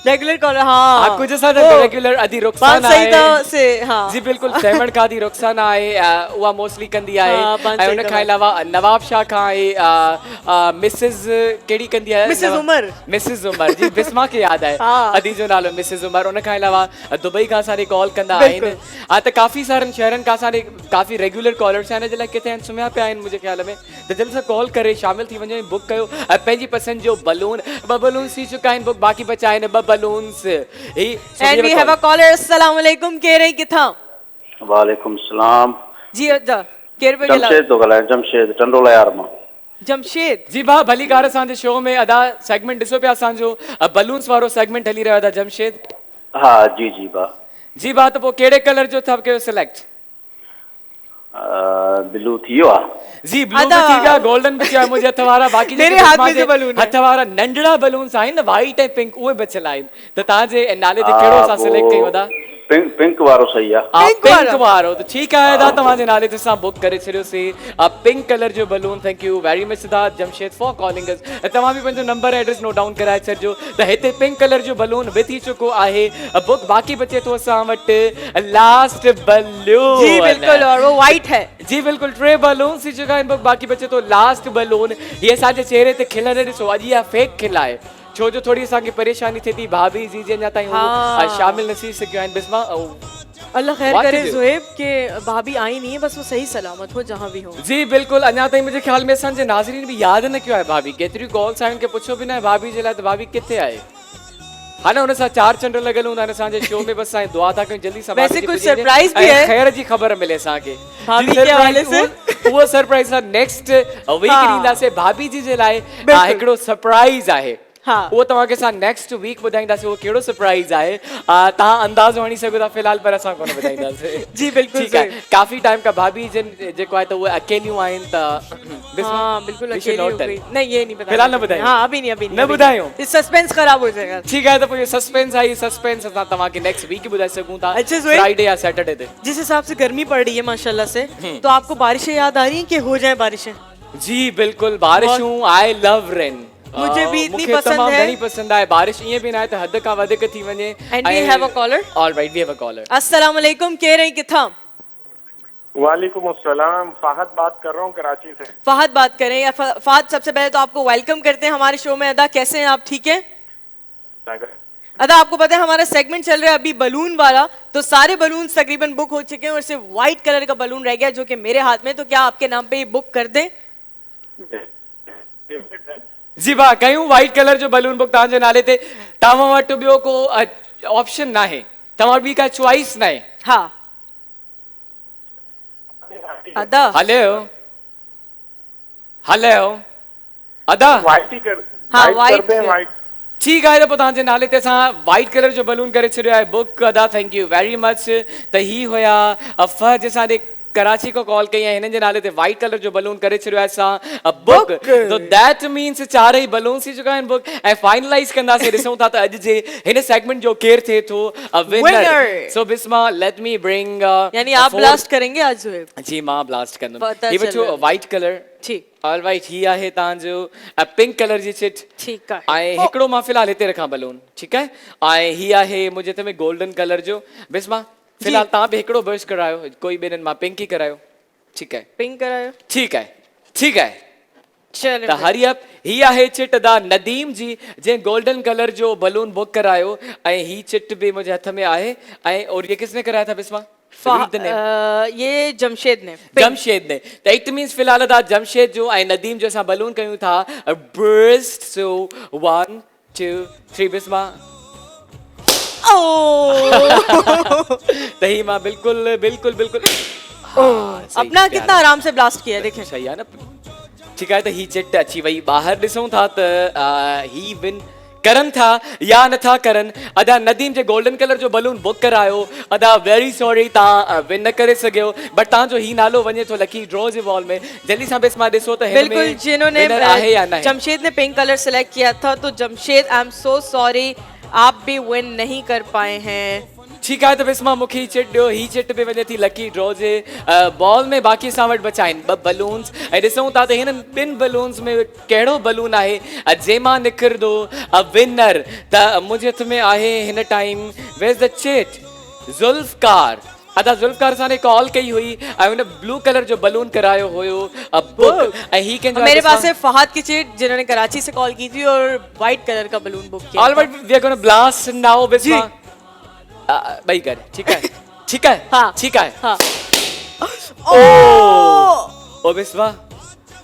रेगुलर कॉलर हाँ कुछ असां रेगुलर अदी रुखसाना आहे। जी बिल्कुल, सेवन का दी रुखसाना आहे, उहा मोस्टली कंदी आहे। ऐं उन खां अलावा नवाब शाह खां आहे मिसिस केड़ी कंदी आहे? मिसिस उमर जी, बिस्मा खे याद आहे अदी जो नालो मिसिस उमर। उन खां अलावा दुबई खां असांखे कॉल कंदा आहिनि। त काफ़ी सारनि शहरनि खां असांखे काफ़ी रेगुलर कॉलर्स आहिनि, जे लाइ किथे आहिनि सुम्हिया पिया आहिनि मुंहिंजे ख़्याल में। त जल्दी सां कॉल करे शामिल थी वञो, बुक कयो पंहिंजी पसंदि जो बलून। 2 बलून थी चुका आहिनि बुक, बाक़ी बचा आहिनि 2 balloons. And we have a caller. Assalamu alaikum. कह रहे किथा? वालेकुम सलाम जी अदा केर पे जमशेद तो ॻाल्हायां, जमशेद टंडोला यार मां। जमशेद जी भा भली कार असांजे शो में अदा सेगमेंट ॾिसो पिया असांजो बलून्स वारो सेगमेंट हली रहियो आहे जमशेद। हा जी जी भा। जी भा, त पोइ कहिड़े कलर जो अथव कयो सिलेक्ट? ब्लू थी वियो आहे? जी ब्लू भी थी गया, गोल्डन भी किया मुझे हथ वारा। बाकी मेरे हाथ में जो बलून हथ वारा नंढड़ा बलून्स आहिनि व्हाइट ऐं पिंक, उहे बचियल आहिनि। त तव्हांजे नाले ते कहिड़ो असां सिलेक्ट कयूं अदा? पिंक वारो सही आहे। पिंक वारो तो ठीक है दा तव्हांजे नाले ते असां बुक करे छॾियोसीं पिंक कलर जो balloon. Thank you very much Siddharth Jamshed for calling अस। तव्हां बि पंहिंजो नंबर एड्रेस नोट डाउन कराए छॾिजो त हिते पिंक कलर जो बलून बि थी चुको आहे बुक। बाक़ी बचे थो असां वटि लास्ट बलून। जी बिल्कुल, और वो वाइट है। जी बिल्कुल 3 बलून थी चुका आहिनि बुक। बाक़ी बचे थो लास्ट बलून। ये असांजे चेहरे ते खिलण ॾिसो, अॼु इहा फेक खिल आहे छो जो थोड़ी असांखे परेशानी थिए थी। भाभी जी जे अञा ताईं शामिल न थी सघियो आहिनि बिस्मा। अल्लाह खैर करे ज़ुहैब के भाभी आई नहीं है, बस वो सही सलामत हो जहाँ भी हो। जी बिल्कुल, अञा ताईं मुझे ख्याल में असांजे नाज़रीन भी याद न कयो आहे भाभी। केतिरियूं कॉल्स आहिनि के पुछो भी न भाभी जे लाइ त भाभी किथे आहे। हा न हुन सां 4 चंड लॻल हूंदा आहिनि असांजे शो में। बस दुआ था कयूं जल्दी सां वैसे कुछ सरप्राइज भी है, खैर जी ख़बर मिले असांखे भाभी के हवाले से। वो सरप्राइज नेक्स्ट वीक ॾींदासीं भाभी जी जे लाइ। हिकिड़ो सरप्राइज आहे वो तव्हांखे असां नेक्स्ट वीक ॿुधाईंदासीं वो कहिड़ो सरप्राइज आहे। तव्हां अंदाज़ो हणी सघो था फिलहाल, पर असां कोन ॿुधाईंदासीं। जी बिल्कुल ठीक है। काफ़ी टाइम का भाभी जन जेको आहे त उहे अकेलियूं आहिनि त हाँ बिल्कुल अकेली हो गई। नहीं ये नहीं बता फिलहाल न ॿुधायूं। हाँ अभी नहीं न ॿुधायूं, सस्पेंस खराब हो जाएगा। ठीक है, तो पोइ सस्पेंस आहे, सस्पेंस असां तव्हांखे नेक्स्ट वीक ॿुधाए सघूं था फ्राइडे या सैटरडे ते। जिस हिसाब से गर्मी पड़ रही है माशाल्लाह से, तो आपको बारिशें याद आ रही हैं कि हो जाए बारिशें? जी बिल्कुल, बारिशूं आई लव रेन। मुझे भी इतनी मूंखे पसंद तमामु है। घणी पसंद आहे बारिश। ईअं बि न आहे त हद खां वधीक थी वञे। And we have a caller. All right, we have a caller. अस्सलाम वालेकुम, कह रही किथा? वालेकुम अस्सलाम, फहद बात कर रहा हूँ कराची से। फहद बात करें या फहद, सबसे पहले तो आपको वेलकम करते हैं हमारे शो में। अदा कैसे हैं आप, ठीक है? अदा आपको पता है हमारा सेगमेंट चल रहा है अभी बलून वाला, तो सारे बलून तकरीबन बुक हो चुके हैं और सिर्फ व्हाइट कलर का बलून रह गया जो कि मेरे हाथ में। तो क्या आपके नाम पे ये बुक कर दें? जी वाह, कयूं व्हाइट कलर जो बलून बुक तव्हांजे नाले ते। तव्हां वटि ॿियो को ऑप्शन न आहे, तव्हां वटि ॿी का चॉइस न आहे। हाँ अदा हेलो हेलो अदा व्हाइट ही कर। हाँ व्हाइट कर दें, व्हाइट। ठीक आहे, त पोइ तव्हांजे नाले ते असां व्हाइट कलर जो बलून करे छॾियो आहे बुक। अदा थैंक यू वेरी मच। त ही हुया फहद असांजे कराची को कॉल कई है, हिननि जे नाले ते व्हाइट कलर जो बलून करे छॾियो आहे असां बुक। तो दैट मीन्स 4 ही बलून थी चुका आहिनि बुक ऐं फाइनलाइज कंदासीं। ॾिसूं था त अॼु जे हिन सेगमेंट जो केरु थिए थो विनर। सो बिस्मा लेट मी ब्रिंग, यानी आप ब्लास्ट करेंगे आज ज़ुहैब? जी मां ब्लास्ट कंदुमि। ही वठो व्हाइट कलर। ठीक, ऑलराइट, ही आहे तव्हांजो पिंक कलर जी चिट। ठीक आहे। ऐं हिकिड़ो मां फिलहाल हिते रखां बलून, ठीकु आहे। ऐं ही आहे मुंहिंजे हथ में गोल्डन कलर जो। बिस्मा फिलहाल तव्हां बि हिकिड़ो ब्रश करायो, कोई ॿिन्हिनि मां पिंक ई करायो, ठीकु आहे? पिंक करायो, ठीक है, ठीक है। चलो त हरी अप। ही आहे चिट दा नदीम जी जे गोल्डन कलर जो बलून बुक करायो ऐं ही चिट भी मुझे हथ में आहे। ऐं और ये किसने कराया था बिस्मा? ये जमशेद ने। जमशेद ने। त इट मींस फिलहाल दा जमशेद जो ऐं नदीम जो असां बलून कयूं था बर्स्ट। सो 1 2 3 बिस्मा। तही मां बिल्कुल बिल्कुल बिल्कुल अपना कितना आराम से ब्लास्ट किया देखें। सही है ना, ठीक है। त ही चिट अची वई बाहर। ॾिसूं था त ही विन करन था या नथा करन। अदा नदीम जे गोल्डन कलर जो बलून बुक करायो। अदा वेरी सॉरी तव्हां विन न करे सघियो, बट तव्हांजो ही नालो वञे थो लकी ड्रॉ जे वॉल में। जल्दी सां बेस मां ॾिसो त बिल्कुल जिन्होंने आहे या न। जमशेद ने पिंक कलर सेलेक्ट किया था, तो Jamshed I am so sorry, आप भी विन नहीं कर पाए हैं। ठीक है, तो बिस्मा मूंखे ही चिट ॾियो। ही चिट बि वञे थी लकी ड्रॉ जे बॉल में। बाक़ी असां वटि बचा आहिनि 2 बलून्स ऐं ॾिसूं था त हिननि 2 बलून्स में कहिड़ो बलून आहे जंहिंमां निकिरंदो विनर। त मुंहिंजे हथ में आहे हिन time where the chit Zulfikar. अदा ज़ुल्फ़कार सां ने कॉल कई हुई ऐं हुन ब्लू कलर जो बलून करायो हुयो बुक। ऐं ही कंहिंजो मेरे पास है फहद की चिट जिन्होंने कराची से कॉल की थी और व्हाइट कलर का बलून बुक किया। Alright, we are gonna blast now Bisma. भाई कर, ठीक है, ठीक है, हाँ, ठीक है। हाँ। ओ Bisma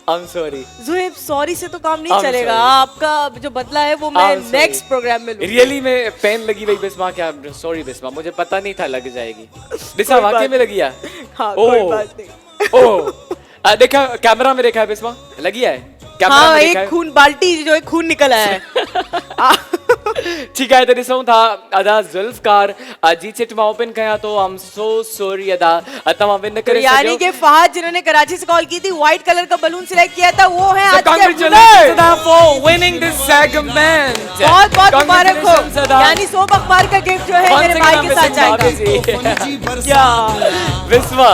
I am sorry. Zuhaib sorry से तो काम नहीं चलेगा, आपका जो बदला है वो मैं नेक्स्ट प्रोग्राम में लूंगा। रियली में पेन लगी हुई बिस्मा, क्या सॉरी बिस्मा, मुझे पता नहीं था लग जाएगी। बिस्मा वाकई में लगी है। हाँ, कोई बात नहीं। ओ देखा कैमरा में देखा है बिस्मा, लगी है कैमरा हाँ, में देखा है। एक खून बाल्टी जो एक खून निकल आया है। ठीक है, तो ॾिसूं था अदा ज़ुल्फ़कार जी चिट मां ओपन कया तो आई एम सो सॉरी अदा तमाम विन करे यानी कि फहद जिन्होंने कराची से कॉल की थी, व्हाइट कलर का बलून सिलेक्ट किया था, वो है आज के कांग्रेचुलेशंस अदा फॉर विनिंग दिस सेगमेंट। बहुत बहुत मुबारक हो। यानी 100 अखबार का गिफ्ट जो है मेरे भाई के साथ जाएगा। क्या विस्वा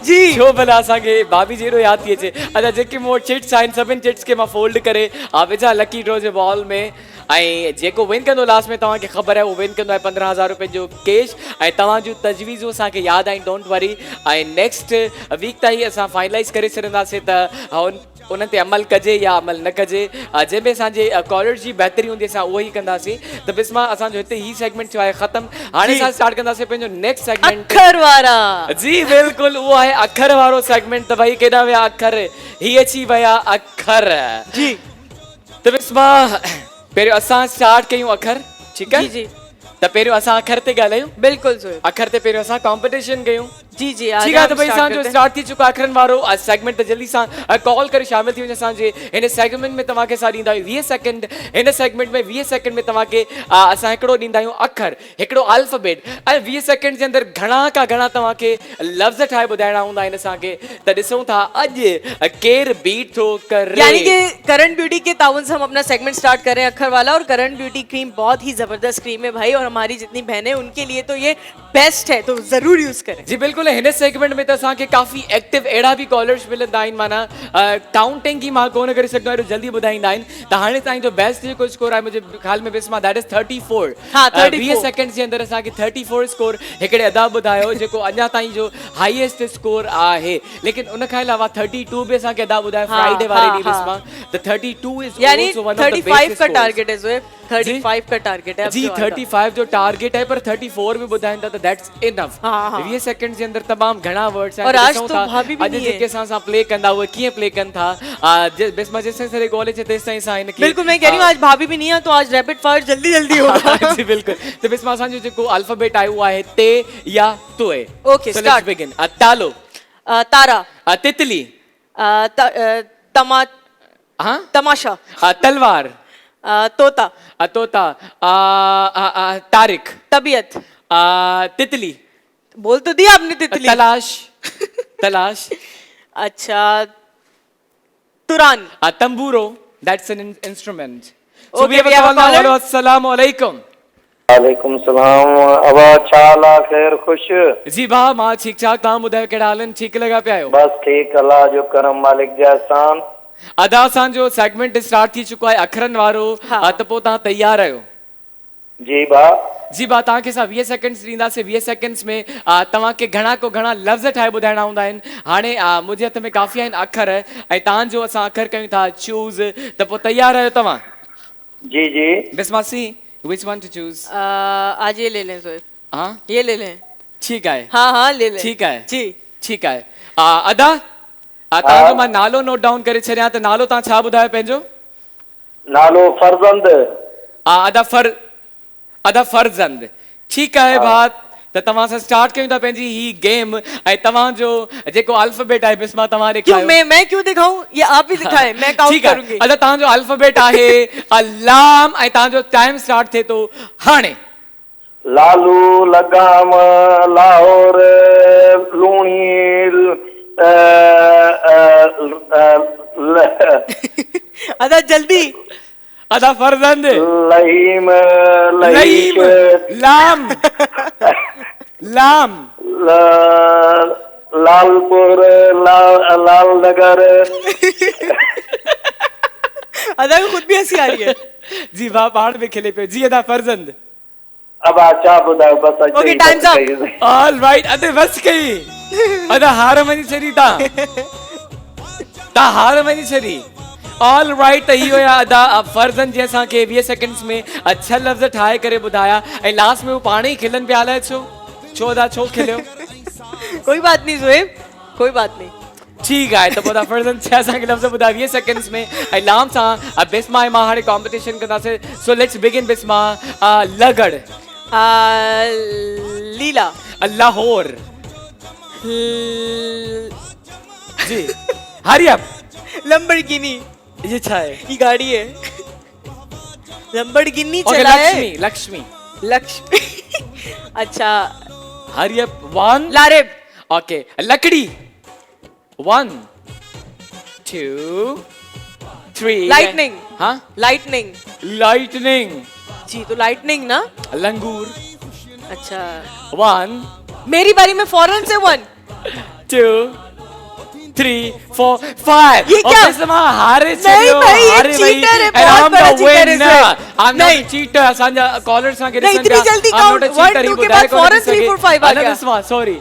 जी छो भला असांखे भाभी जहिड़ो यादि थी अचे। अच्छा, जेके मूं वटि चिट्स आहिनि सभिनि चिट्स खे मां फोल्ड करे विझा लकी ड्रॉ जे बॉल में, ऐं जेको विन कंदो लास्ट में तव्हांखे ख़बर आहे उहो विन कंदो आहे 15,000 रुपए जो कैश। ऐं तव्हांजूं तजवीज़ूं असांखे यादि आहिनि, डोंट वरी। ऐं नेक्स्ट वीक ताईं असां फाइनलाइज़ करे छॾंदासीं त उन ते अमल कजे या अमल न कजे, जंहिंमें असांजे कॉलर जी बहितरी हूंदी असां उहो ई कंदासीं। त बिस्मा असांजो हिते ही सेगमेंट थियो आहे ख़तम। हाणे असां स्टार्ट कंदासीं पंहिंजो नेक्स्ट सेगमेंट अखर वारा। जी बिल्कुलु, उहो आहे अखर वारो सेगमेंट। त भई केॾा विया अखर, ही अची विया अखर जी। त बिस्मा पहिरियों असां स्टार्ट कयूं अखर, ठीकु आहे? जी जी। त पहिरियों असां अखर ते ॻाल्हायूं। बिल्कुलु ज़ोएब। अखर ते पहिरियों असां कॉम्पिटिशन कयूं। जी जी। ठीक है, तो भाई असांजो स्टार्ट थी चुको आहे अखरनि वारो सेगमेंट। त जल्दी सां कॉल करे शामिल थी वञो असांजे हिन सेगमेंट में। तव्हांखे असां ॾींदा आहियूं 20 सेकंड। हिन सेगमेंट में 20 सेकंड में तव्हांखे असां हिकिड़ो ॾींदा आहियूं अखर, हिकिड़ो अल्फाबेट, ऐं 20 सेकंड जे अंदरि घणा का घणा तव्हांखे लफ़्ज़ ठाहे ॿुधाइणा हूंदा आहिनि असांखे। त ॾिसूं था अॼु केरु बीट थो करे। यानी कि करण ब्यूटी के ताउन से हम अपना सेगमेंट स्टार्ट कर रहे हैं अखर वाला। और करण ब्यूटी क्रीम बहुत ही जबरदस्त क्रीम है भाई, और हमारी जितनी बहनें उनके लिए तो ये बेस्ट है, तो जरूर यूज करें। जी बिल्कुलु, हिन सेगमेंट में त असांखे काफ़ी एक्टिव अहिड़ा बि कॉलर्स मिलंदा आहिनि, माना काउंटिंग की मां कोन करे सघंदो आहियां, जल्दी ॿुधाईंदा आहिनि। त हाणे ताईं जो बेस्ट जेको स्कोर आहे मुंहिंजे ख़्याल में बिस्मा दैट इज़ 34। हाँ, 34। 20 सेकंड जे अंदरि असांखे 34 स्कोर हिकिड़े अदा ॿुधायो जेको अञा ताईं जो हाईएस्ट स्कोर आहे। लेकिन उन खां अलावा 32 बि असांखे अदा ॿुधायो फ्राइडे वारे ॾींहुं बिस्मा। त 32 इज़ यानी आल्सो वन ऑफ द 35 का टारगेट है ज़ोएब, 35 का टारगेट है जी। 35 जो टारगेट है, पर 34 भी ॿुधाइनि था त दैट्स इनफ। 20 सेकंड जे अंदरि तमामु घणा वर्ड्स आहिनि। और आज तो भाभी भी नहीं है। जेके असां प्ले कंदा उहे कीअं प्ले कनि था, बिस्मा जेसिताईं सरे गोले जे तेसिताईं असां हिन खे। बिल्कुल, मैं कह रही हूं आज भाभी भी नहीं है, तो आज रैपिड फायर जल्दी जल्दी होगा। जी बिल्कुल। त बिस्मा असांजो जेको अल्फाबेट आहे उहो आहे ते या तोए। Okay, start. बिगिन। तालो, तारा, तितली, तमाशा, तलवार, तोता, तोता, तारिक, तबीयत, तितली, बोल तो दिया आपने तितली। तलाश, तलाश। अच्छा, तुरान, तंबूरो, that's an instrument. So we have a caller. अस्सलाम वालेकुम। वालेकुम सलाम। अब चाला खैर खुश। जी भाउ, मां ठीक ठाक, तव्हां ॿुधायो कहिड़ा हाल आहिनि? ठीक लॻा पिया आहियो? बस ठीक, अल्लाह जो करम, मालिक जा एहसान। अदा असांजो सेगमेंट स्टार्ट थी चुको आहे अखरनि वारो। त पोइ तव्हां तयार आहियो? जी बा। जी बा, तव्हांखे असां 20 सेकंड्स ॾींदासीं। 20 सेकंड्स में तव्हांखे घणा को घणा लफ़्ज़ ठाहे ॿुधाइणा हूंदा आहिनि। हाणे मुंहिंजे हथ में काफ़ी आहिनि अखर, ऐं तव्हांजो असां अखर कयूं था चूज़। त पोइ तयार आहियो तव्हां? जी जी। बिस्मा सी, which one to choose? आज ये ले लें ज़ोएब। हाँ, ये ले लें। ठीक है। हाँ हाँ ले लें। ठीक है जी ठीक है। अदा तव्हांजो मां नालो नोट डाउन करे छॾियां, त नालो तव्हां छा ॿुधायो पंहिंजो? नालो फरजंद। अदा फरजंद। ठीक आहे भाउ, त तव्हां सां स्टार्ट कयूं था पंहिंजी ही गेम। ऐं तव्हांजो जेको अल्फाबेट आहे बिस्मा तव्हां क्यों ॾेखारियो। मैं क्यों दिखाऊं? ये आप ही दिखाएं, मैं काउंट करूंगी। अच्छा, तव्हांजो अल्फाबेट आहे लाम, ऐं तव्हांजो टाइम स्टार्ट थिए थो हाणे। लालू, लगाम, लाहौर, लूणी, अदा जल्दी। अदा फरजंद, लहीम, लहीम, लाम, लाम, लालपुर, लालनगर। अदा को खुद भी हंसी आ रही है। जी वाह, पहाड़ में खिले पे। जी अदा फरजंद। अब अच्छा ॿुधायो बस। Okay, times up. All right, अदे बस कई। अदा हार मनी छरी ता हार मनी छरी। ऑल राइट, त इहो या अदा फरजंद जे असांखे 20 सेकंड्स में अच्छा लफ़्ज़ ठाहे करे ॿुधाया, ऐं लास्ट में वो पाण ई खिलन पिया। अलाए छो अदा छो खिलियो? कोई बात नहीं ज़ोएब, कोई बात नहीं। ठीक आहे, त पोइ अदा फरजंद छा असांखे लफ़्ज़ ॿुधाया 20 सेकंड्स में, ऐं लाम सां बिस्मा ऐं मां हाणे कॉम्पिटिशन कंदासीं। So let's begin. बिस्मा, लगड़, लीला, लाहौर। जी हरी अप। लंबरगिनी, ये छा है? ये गाड़ी है। लंबरगिनी Okay, चला है। लक्ष्मी लक्ष्मी अच्छा hurry up 1 लारेब okay लकड़ी 1 2 3 लाइटनिंग हाँ लाइटनिंग lightning जी तो लाइटनिंग ना लंगूर अच्छा 1 मेरी बारी में फौरन से 1 2 3 4 5 ये क्या? हारे नहीं भाई, ये cheater है, बहुत बड़ा cheater है इसमें। I'm not a cheater असांजा कॉलर्स सां के नहीं, इतनी जल्दी count, 1, 2 के बाद फौरन 3, 4, 5 आ गया। सॉरी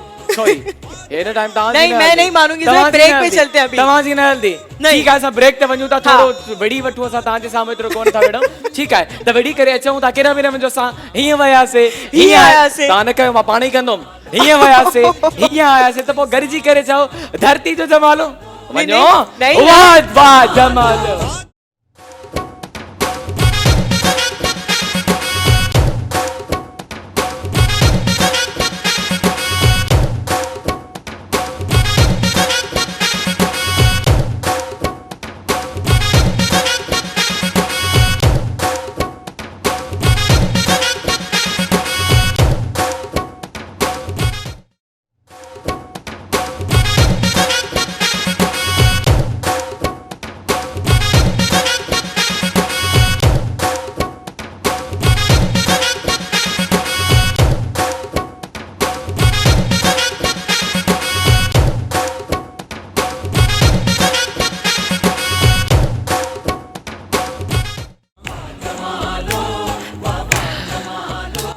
हेरे टाइम तव्हां नहीं, मैं नहीं मानूंगी, इसमें break पे चलते हैं अभी। तव्हां जी न हलदी नहीं। ठीक आहे असां ब्रेक ते वञूं था थोरो वेड़ी वठूं असां तव्हांजे साम्हूं एतिरो कोन था वेठूं ठीक आहे त वेड़ी करे अचूं था केॾा बि न वञो असां हीअं वियासीं हीअं आयासीं। तव्हां न कयो मां पाण ई कंदुमि हीअं वियासीं हीअं आयासीं त पोइ गॾिजी करे चओ धरती जो जमालो वञो नहीं, वाह वाह जमालो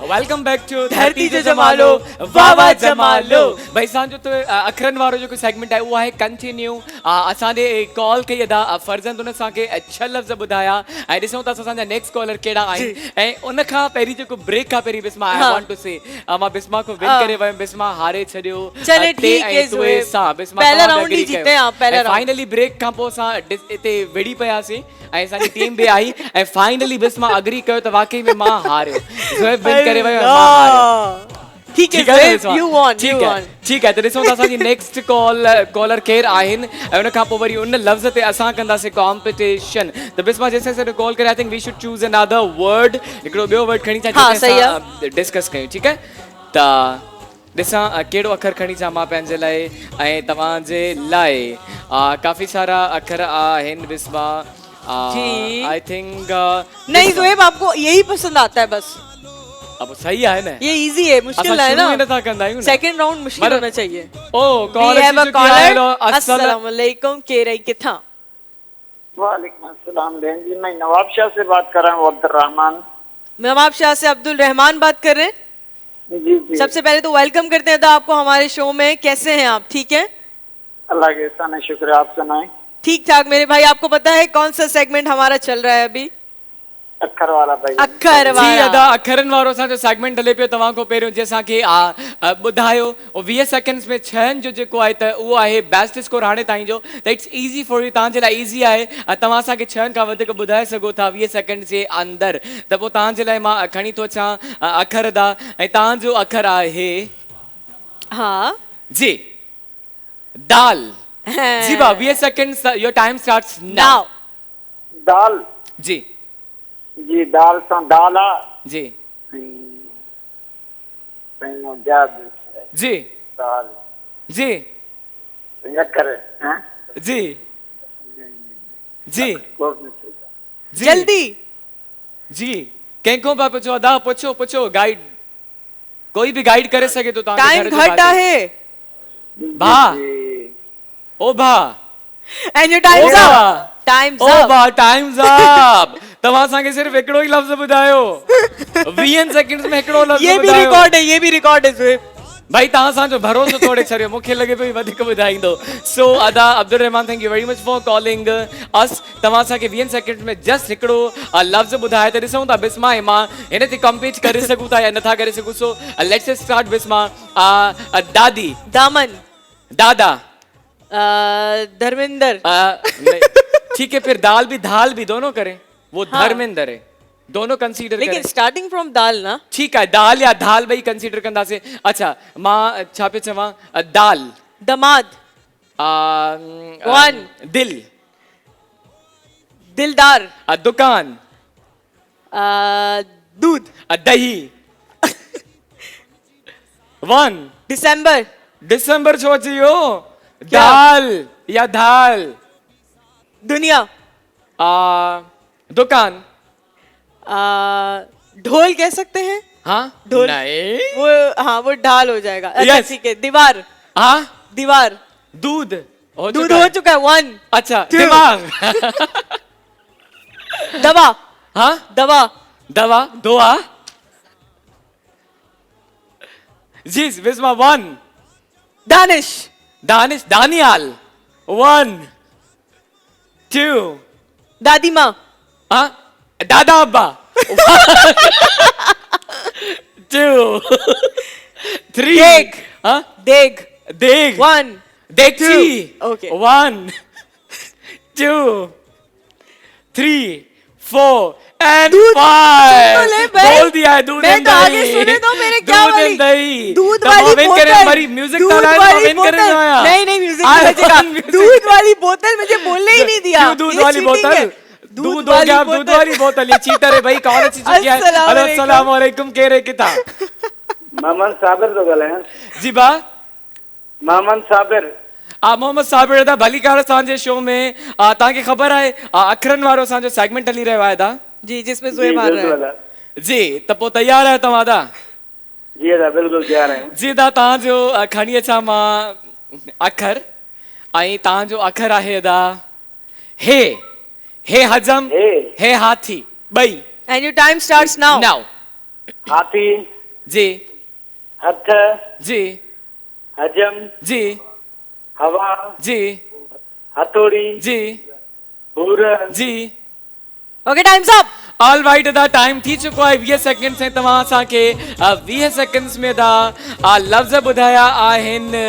वेलकम बैक टू धरती जो जमालो वाह वाह जमालो भाई असांजो तो अखरनि वारो जेको सेगमेंट आहे उहो आहे कंटिन्यू असांजे कॉल कई अदा फर्ज़ंद उन असांखे 6 लफ़्ज़ ॿुधाया ऐं ॾिसूं था असांजा नेक्स्ट कॉलर कहिड़ा आहिनि ऐं उन खां पहिरीं जेको ब्रेक खां पहिरीं बिस्मा आई वांट टू से मां बिस्मा को विन करे वयमि बिस्मा हारे छॾियो चले ठीक है तुए सां बिस्मा पहला राउंड ही जीते आप पहला राउंड फाइनली ब्रेक खां पोइ असां हिते वेड़ी पियासीं ऐं असांजी टीम बि आई ऐं फाइनली बिस्मा अग्री कयो त वाकई में मां हारियो ज़ोएब विन करे वयो मां हारियो ठीक है Zoeb you won you won ठीक है त ॾिसूं था असांजी नेक्स्ट कॉलर केरु आहिनि ऐं उन खां पोइ वरी उन लफ़्ज़ ते असां कंदासीं कॉम्पिटिशन त बिस्मा जेसिताईं असां कॉल करे I think we should choose another word हिकिड़ो ॿियो वर्ड खणी असां डिस्कस कयूं ठीकु आहे त ॾिसां कहिड़ो अखर खणी अचां मां पंहिंजे लाइ ऐं तव्हांजे लाइ काफ़ी सारा अखर आहिनि बिस्मा आई थिंक नहीं ज़ोएब आपको यही पसंद आता है बस अब सही है ना ये इजी है मुश्किल है ना सेकंड राउंड मुश्किल होना चाहिए ओ कॉलर अस्सलाम वालेकुम के रही किथा वालेकुम अस्सलाम बहन जी मैं नवाब शाह से बात कर रहा हूँ अब्दुल रहमान नवाब शाह से अब्दुल रहमान बात कर रहे हैं जी जी सबसे पहले तो वेलकम करते हैं आपको हमारे शो में कैसे हैं आप ठीक है अल्लाह के एहसान है शुक्र आप सुनाएं ठीक ठाक मेरे भाई आपको पता है कौन सा सेगमेंट हमारा चल रहा है अभी अखर वाला भाई अखर वाला जी अदा अखरनि वारो असांजो सेगमेंट हले पियो तव्हां खां पहिरियों जंहिंसां की ॿुधायो 20 सेकंड्स में 6 जो जेको आहे त उहो आहे बेस्ट स्कोर हाणे ताईं जो त इट्स ईज़ी फॉर यू तव्हांजे लाइ ईज़ी आहे तव्हां असांखे 6 खां वधीक ॿुधाए सघो था 20 सेकंड जे अंदरि त पोइ तव्हांजे लाइ मां खणी थो अचां अखर अदा ऐं तव्हांजो अखर आहे हा जी दाल जी बा 20 seconds your time starts now दाल जी जी दाल सां दाला जी जी दाल जी अखर जी जी जल्दी जी कंहिंखो पिया पुछो अदा पुछो गाइड कोई भी गाइड करे सके तो टाइम घट आहे भा ओ भा and your time's up time's ओ अप भा टाइम्स अप तव्हां असांखे सिर्फ हिकिड़ो ई लफ़्ज़ ॿुधायो 20 सेकंड्स में हिकिड़ो लफ़्ज़ ये भी रिकॉर्ड है ज़ोएब भाई तव्हां असांजो भरोसो तोड़े छॾियो मूंखे लॻे पियो वधीक ॿुधाईंदो सो अदा Abdul Rahman thank you very much for calling अस तव्हां असांखे 20 सेकंड में जस्ट हिकिड़ो लफ़्ज़ ॿुधाए त ॾिसूं था बिस्मा ऐं मां हिन ते कम्पीट करे सघूं था या नथा करे सघूं सो लेट्स स्टार्ट बिस्मा दादी दामन दादा धर्मेंद्र ठीक है फिर दाल भी धाल भी दोनों करें वो धर्मेंद्र है दोनों कंसीडर लेकिन स्टार्टिंग फ्रॉम दाल ना ठीक है दाल या धाल भाई कंसीडर कंदासे अच्छा मां छा पे चवां दाल दमाद वन दिल दिलदार दुकान दूध। दही। 1 दिसंबर। दिसंबर छो अची वियो? दाल या दाल? दुनिया। दुकान। ढोल कह सकते हैं? हाँ ढोल नहीं, वो ढाल हो जाएगा। अच्छा ठीक है, दीवार। हाँ दीवार। दूध दूध हो चुका है। 1 अच्छा दिमाग। दवा। हाँ दवा। दवा दुआ। जी बिस्मा 1 दानिश। दानिश दानियाल 1 2 दादी माँ। हाँ दादा अब्बा 2 3 देग। हाँ देग। देग 1 देखची 2 ओके 1 2 3 4 एंड दूध। 5 सुन तो ले भाई। बोल दिया है दूध मैं एंड तो आगे दही। सुने तो मेरे क्या दूध वाली एंड दही। दूध तो वाली मोमेंट करे बोतल। हमारी म्यूजिक दूध तो वाली मोमेंट करे बोतल। आया। नहीं म्यूजिक नहीं बजेगा। दूध वाली बोतल मुझे बोलने ही नहीं दिया। क्यों दूध ये वाली cheating बोतल? है। दूध हो गया, दूध वाली बोतल। ये चीटर है भाई। कौन अच्छी चुकी है? हेलो अस्सलाम वालेकुम कह रहे किता? मोहम्मद साबिर तो गले हैं। जी बा मोहम्मद साबिर। मोहम्मद साबिर दा भली कार असांजे शो में ताके खबर है अखरन वारो असांजो सेगमेंट हली रहियो आहे दा जी, जिसमें ज़ोएब आ रहा है। जी त पो तैयार है तव्हां दा? जी दा बिल्कुल तैयार है। जी दा तव्हांजो खणी अचां मां अखर ऐं तव्हांजो अखर आहे दा हे हजम हे हाथी ॿई। And your time starts now. Now हाथी। जी हथ। जी हजम। जी हवा। जी हथौड़ी। जी हुर। जी Okay, time's up. All right दा टाइम थी चुको आहे 20 सेकंड्स ऐं तव्हां असांखे 20 सेकंड्स में दा लफ़्ज़ ॿुधाया आहिनि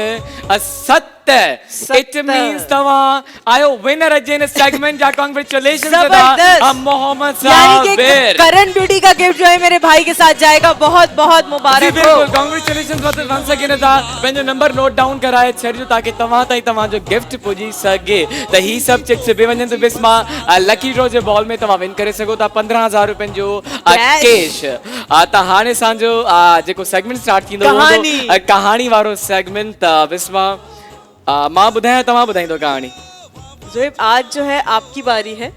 7। इट मींस तव्हां आयो विनर अॼु हिन सेगमेंट जा। कांग्रेचुलेशंस जबरदस्त। मोहम्मद यानी कि साबिर। करण ब्यूटी का गिफ्ट जो है मेरे भाई के साथ जाएगा। बहुत बहुत जी मुबारक हो। बिल्कुल कांग्रेचुलेशंस वंस अगेन दा पंहिंजो नंबर नोट डाउन कराए छॾियो ताकि तव्हां ताईं तव्हांजो गिफ्ट पुॼी सघे। त ही सभु चिप्स बि वञनि त बिस्मा लकी ड्रॉ जे बॉल में तव्हां विन करे सघो था 15,000 रुपयनि जो कैश। त हाणे असांजो जेको सेगमेंट स्टार्ट थींदो कहाणी वारो सेगमेंट। बिस्मा मां ॿुधायां तव्हां ॿुधाईंदो कहाणी? ज़ोएब आज जो है आपकी बारी है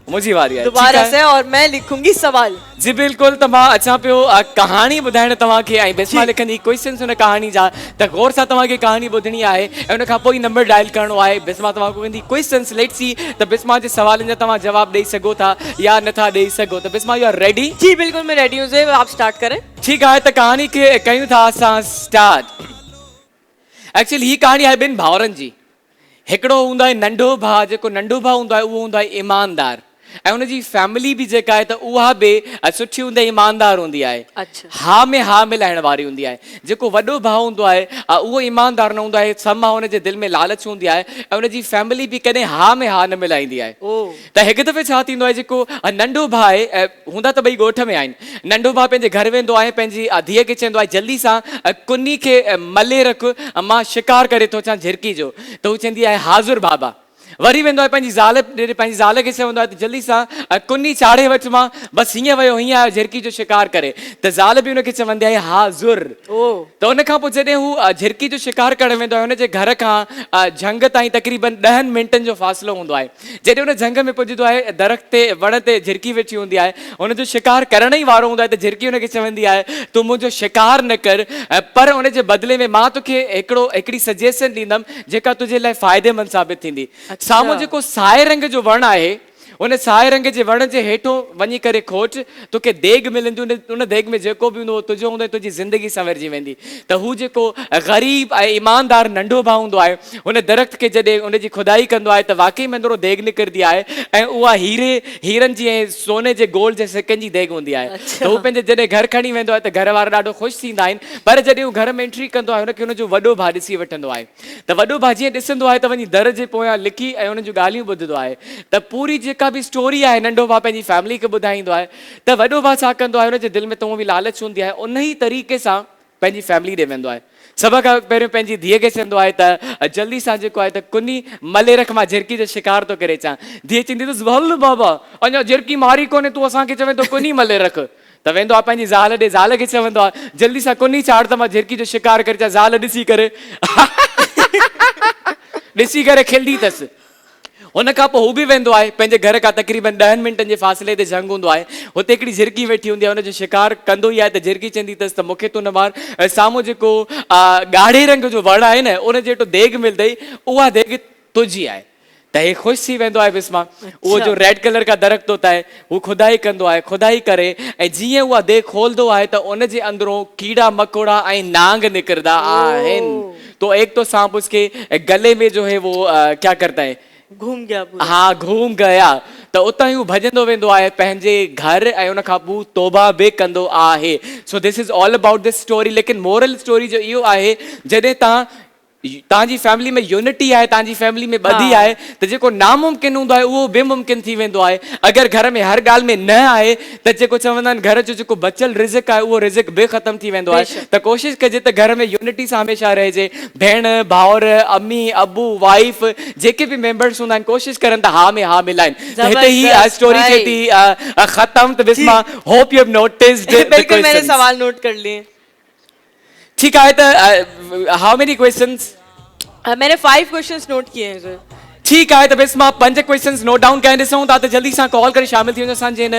मुंहिंजी वारी आहे दोबारा से, और मैं लिखूंगी सवाल। जी बिल्कुल। त मां अचां पियो कहाणी ॿुधाइण तव्हांखे ऐं बिस्मा लिखंदी क्वेश्चन्स हुन कहाणी जा। त गौर सां तव्हांखे कहाणी ॿुधणी आहे ऐं उन खां पोइ नंबर डायल करणो आहे। बिस्मा तव्हांखे कंदी क्वेश्चन्स। लेट्स सी त बिस्मा जे सवालनि जा तव्हां जवाब ॾेई सघो था या नथा ॾेई सघो। त बिस्मा यू आर रेडी? जी बिल्कुल मैं रेडी हूँ ज़ोएब, आप स्टार्ट करें। ठीकु आहे त कहाणी खे कयूं था असां स्टार्ट। एक्चुअली ही कहाणी आहे ॿिनि भाउरनि जी। हिकिड़ो हूंदो आहे नंढो भाउ। जेको नंढो भाउ हूंदो आहे उहो हूंदो आहे ईमानदार ऐं उनजी फैमिली बि जेका आहे त उहा बि सुठी हूंदी ईमानदार हूंदी आहे। अच्छा। हा में हा मिलाइण वारी हूंदी आहे। जेको वॾो भाउ हूंदो आहे उहो ईमानदार न हूंदो आहे। समा हुनजे दिलि में लालच हूंदी आहे ऐं उनजी फैमिली बि कॾहिं हा में हा न मिलाईंदी आहे। त हिकु दफ़े छा थींदो आहे जेको नंढो भाउ आहे हूंदा त ॿई ॻोठ में आहिनि। नंढो भाउ पंहिंजे घर वेंदो आहे पंहिंजी धीअ खे चवंदो आहे जल्दी सां कुनी खे मले रख, मां शिकार करे थो अचां झिरकी जो। त हू चवंदी आहे हाज़ुर बाबा। वरी वेंदो आहे पंहिंजी ज़ाल खे चवंदो आहे त जल्दी सां कुनी चाढ़े वठि, मां बसि हीअं वियो हीअं आयो झिरकी जो शिकार करे। त ज़ाल बि हुनखे चवंदी आहे हाज़ुर। त उन खां पोइ जॾहिं हू झिरकी जो शिकार करणु वेंदो आहे हुनजे घर खां झंग ताईं तक़रीबन 10 मिंटनि जो फ़ासिलो हूंदो आहे। जॾहिं हुन झंग में पुॼंदो आहे दरख़्त ते वण ते झिरकी वेठी हूंदी आहे। हुनजो शिकार करण ई वारो हूंदो आहे त झिरकी हुनखे चवंदी आहे तूं मुंहिंजो शिकार न कर, पर हुनजे बदिले में मां तोखे हिकिड़ी सजेशन ॾींदमि जेका तुंहिंजे लाइ फ़ाइदेमंद साबित थींदी। साम्हूं जेको साए रंग जो वण आहे उन साए रंग जे वण जे हेठों वञी करे खोट, तोखे देग मिलंदी। उन देग में जेको बि हूंदो तुंहिंजो हूंदो तुंहिंजी ज़िंदगी संवरजी वेंदी। त हू जेको ग़रीब ऐं ईमानदार नंढो भाउ हूंदो आहे हुन दरख़्त खे जॾहिं उनजी खुदाई कंदो आहे त वाक़ई में अंदरो देग निकिरंदी आहे ऐं उहा हीरनि जी ऐं सोने जे गोल्ड जे सिकनि जी देग हूंदी आहे। त हू पंहिंजे जॾहिं घर खणी वेंदो आहे त घर वारा ॾाढो ख़ुशि थींदा आहिनि। पर जॾहिं हू घर में एंट्री कंदो आहे हुनखे हुनजो वॾो भाउ ॾिसी वठंदो आहे। त वॾो भाउ जीअं ॾिसंदो आहे त वञी दर जे पोयां लिखी ऐं हुननि जूं ॻाल्हियूं ॿुधंदो आहे। त पूरी जेका बि स्टोरी आहे नंढो भाउ पंहिंजी फैमिली खे ॿुधाईंदो आहे। त वॾो भाउ छा कंदो आहे हुनजे दिलि में त उहो बि लालच हूंदी आहे, उन ई तरीक़े सां पंहिंजी फैमिली ॾे वेंदो आहे। सभ खां पहिरियों पंहिंजी धीअ खे चवंदो आहे त जल्दी सां जेको आहे त कुनी मले रख, मां झिरकी जो शिकार थो करे अचां। धीअ चवंदी अथसि भल बाबा अञा झिरकी मारी कोन्हे, तूं असांखे चवे थो कुनी मले रख। त वेंदो आहे पंहिंजी ज़ाल ॾे, ज़ाल खे चवंदो आहे जल्दी सां कुनी चाढ़ त मां झिरकी जो शिकार करे अचां। ज़ाल ॾिसी करे खिलंदी अथसि। हुन खां पोइ हू बि वेंदो आहे पंहिंजे घर खां तक़रीबन 10 मिंटनि जे फ़ासिले ते जंग हूंदो आहे, हुते हिकिड़ी झिरकी वेठी हूंदी आहे, हुनजो शिकार कंदो ई आहे त झिरकी चवंदी अथसि त मूंखे तूं न मार। साम्हूं जेको ॻाढ़े रंग जो वण आहे न, उन जेको देग मिलंदई उहा देग तुंहिंजी आहे। त हे ख़ुशि थी वेंदो आहे बिस्मा। उहो जो रेड कलर का दरख़्त होता है हू खुदाई कंदो आहे, खुदाई करे ऐं जीअं उहा देग खोलंदो आहे त उन जे अंदरों कीड़ा मकोड़ा ऐं नांग निकिरंदा आहिनि। तो एक तो सांप उसके गले में जो है वो क्या करता है, घूम गया पूरा। हाँ घूम गया। त उतां ई भॼंदो वेंदो आहे पंहिंजे घर ऐं उन खां पोइ तौबा बि कंदो आहे। So this is all about this story. लेकिन मोरल स्टोरी जो इहो आहे जॾहिं तव्हांजी फैमिली में यूनिटी आहे, तव्हांजी फैमिली में ॿधी आहे, त जेको नामुमकिन हूंदो आहे उहो बि मुमकिन थी वेंदो आहे। अगरि घर में हर ॻाल्हि में न आहे त जेको चवंदा आहिनि घर जो जेको बचियल रिज़िक आहे उहो रिज़िक बि ख़तम थी वेंदो आहे। त कोशिशि कजे त घर में यूनिटी सां हमेशह रहिजे। भेण भाउर अम्मी अबू वाइफ जेके बि मेंबर्स हूंदा आहिनि कोशिशि करनि त हा में हा मिलाइनि। त हिते ही स्टोरी थिए थी ख़तम। त Bisma hope you have noticed. बिल्कुल मैंने सवाल नोट कर लिए। ठीक है। तो हाउ मेनी क्वेश्चंस? मैंने 5 क्वेश्चंस नोट किए हैं सर। ठीक है। तो बिस्मा 5 क्वेश्चंस नोट डाउन करें ॾिसूं था त जल्दी सां कॉल करे शामिल थी वञो असांजे हिन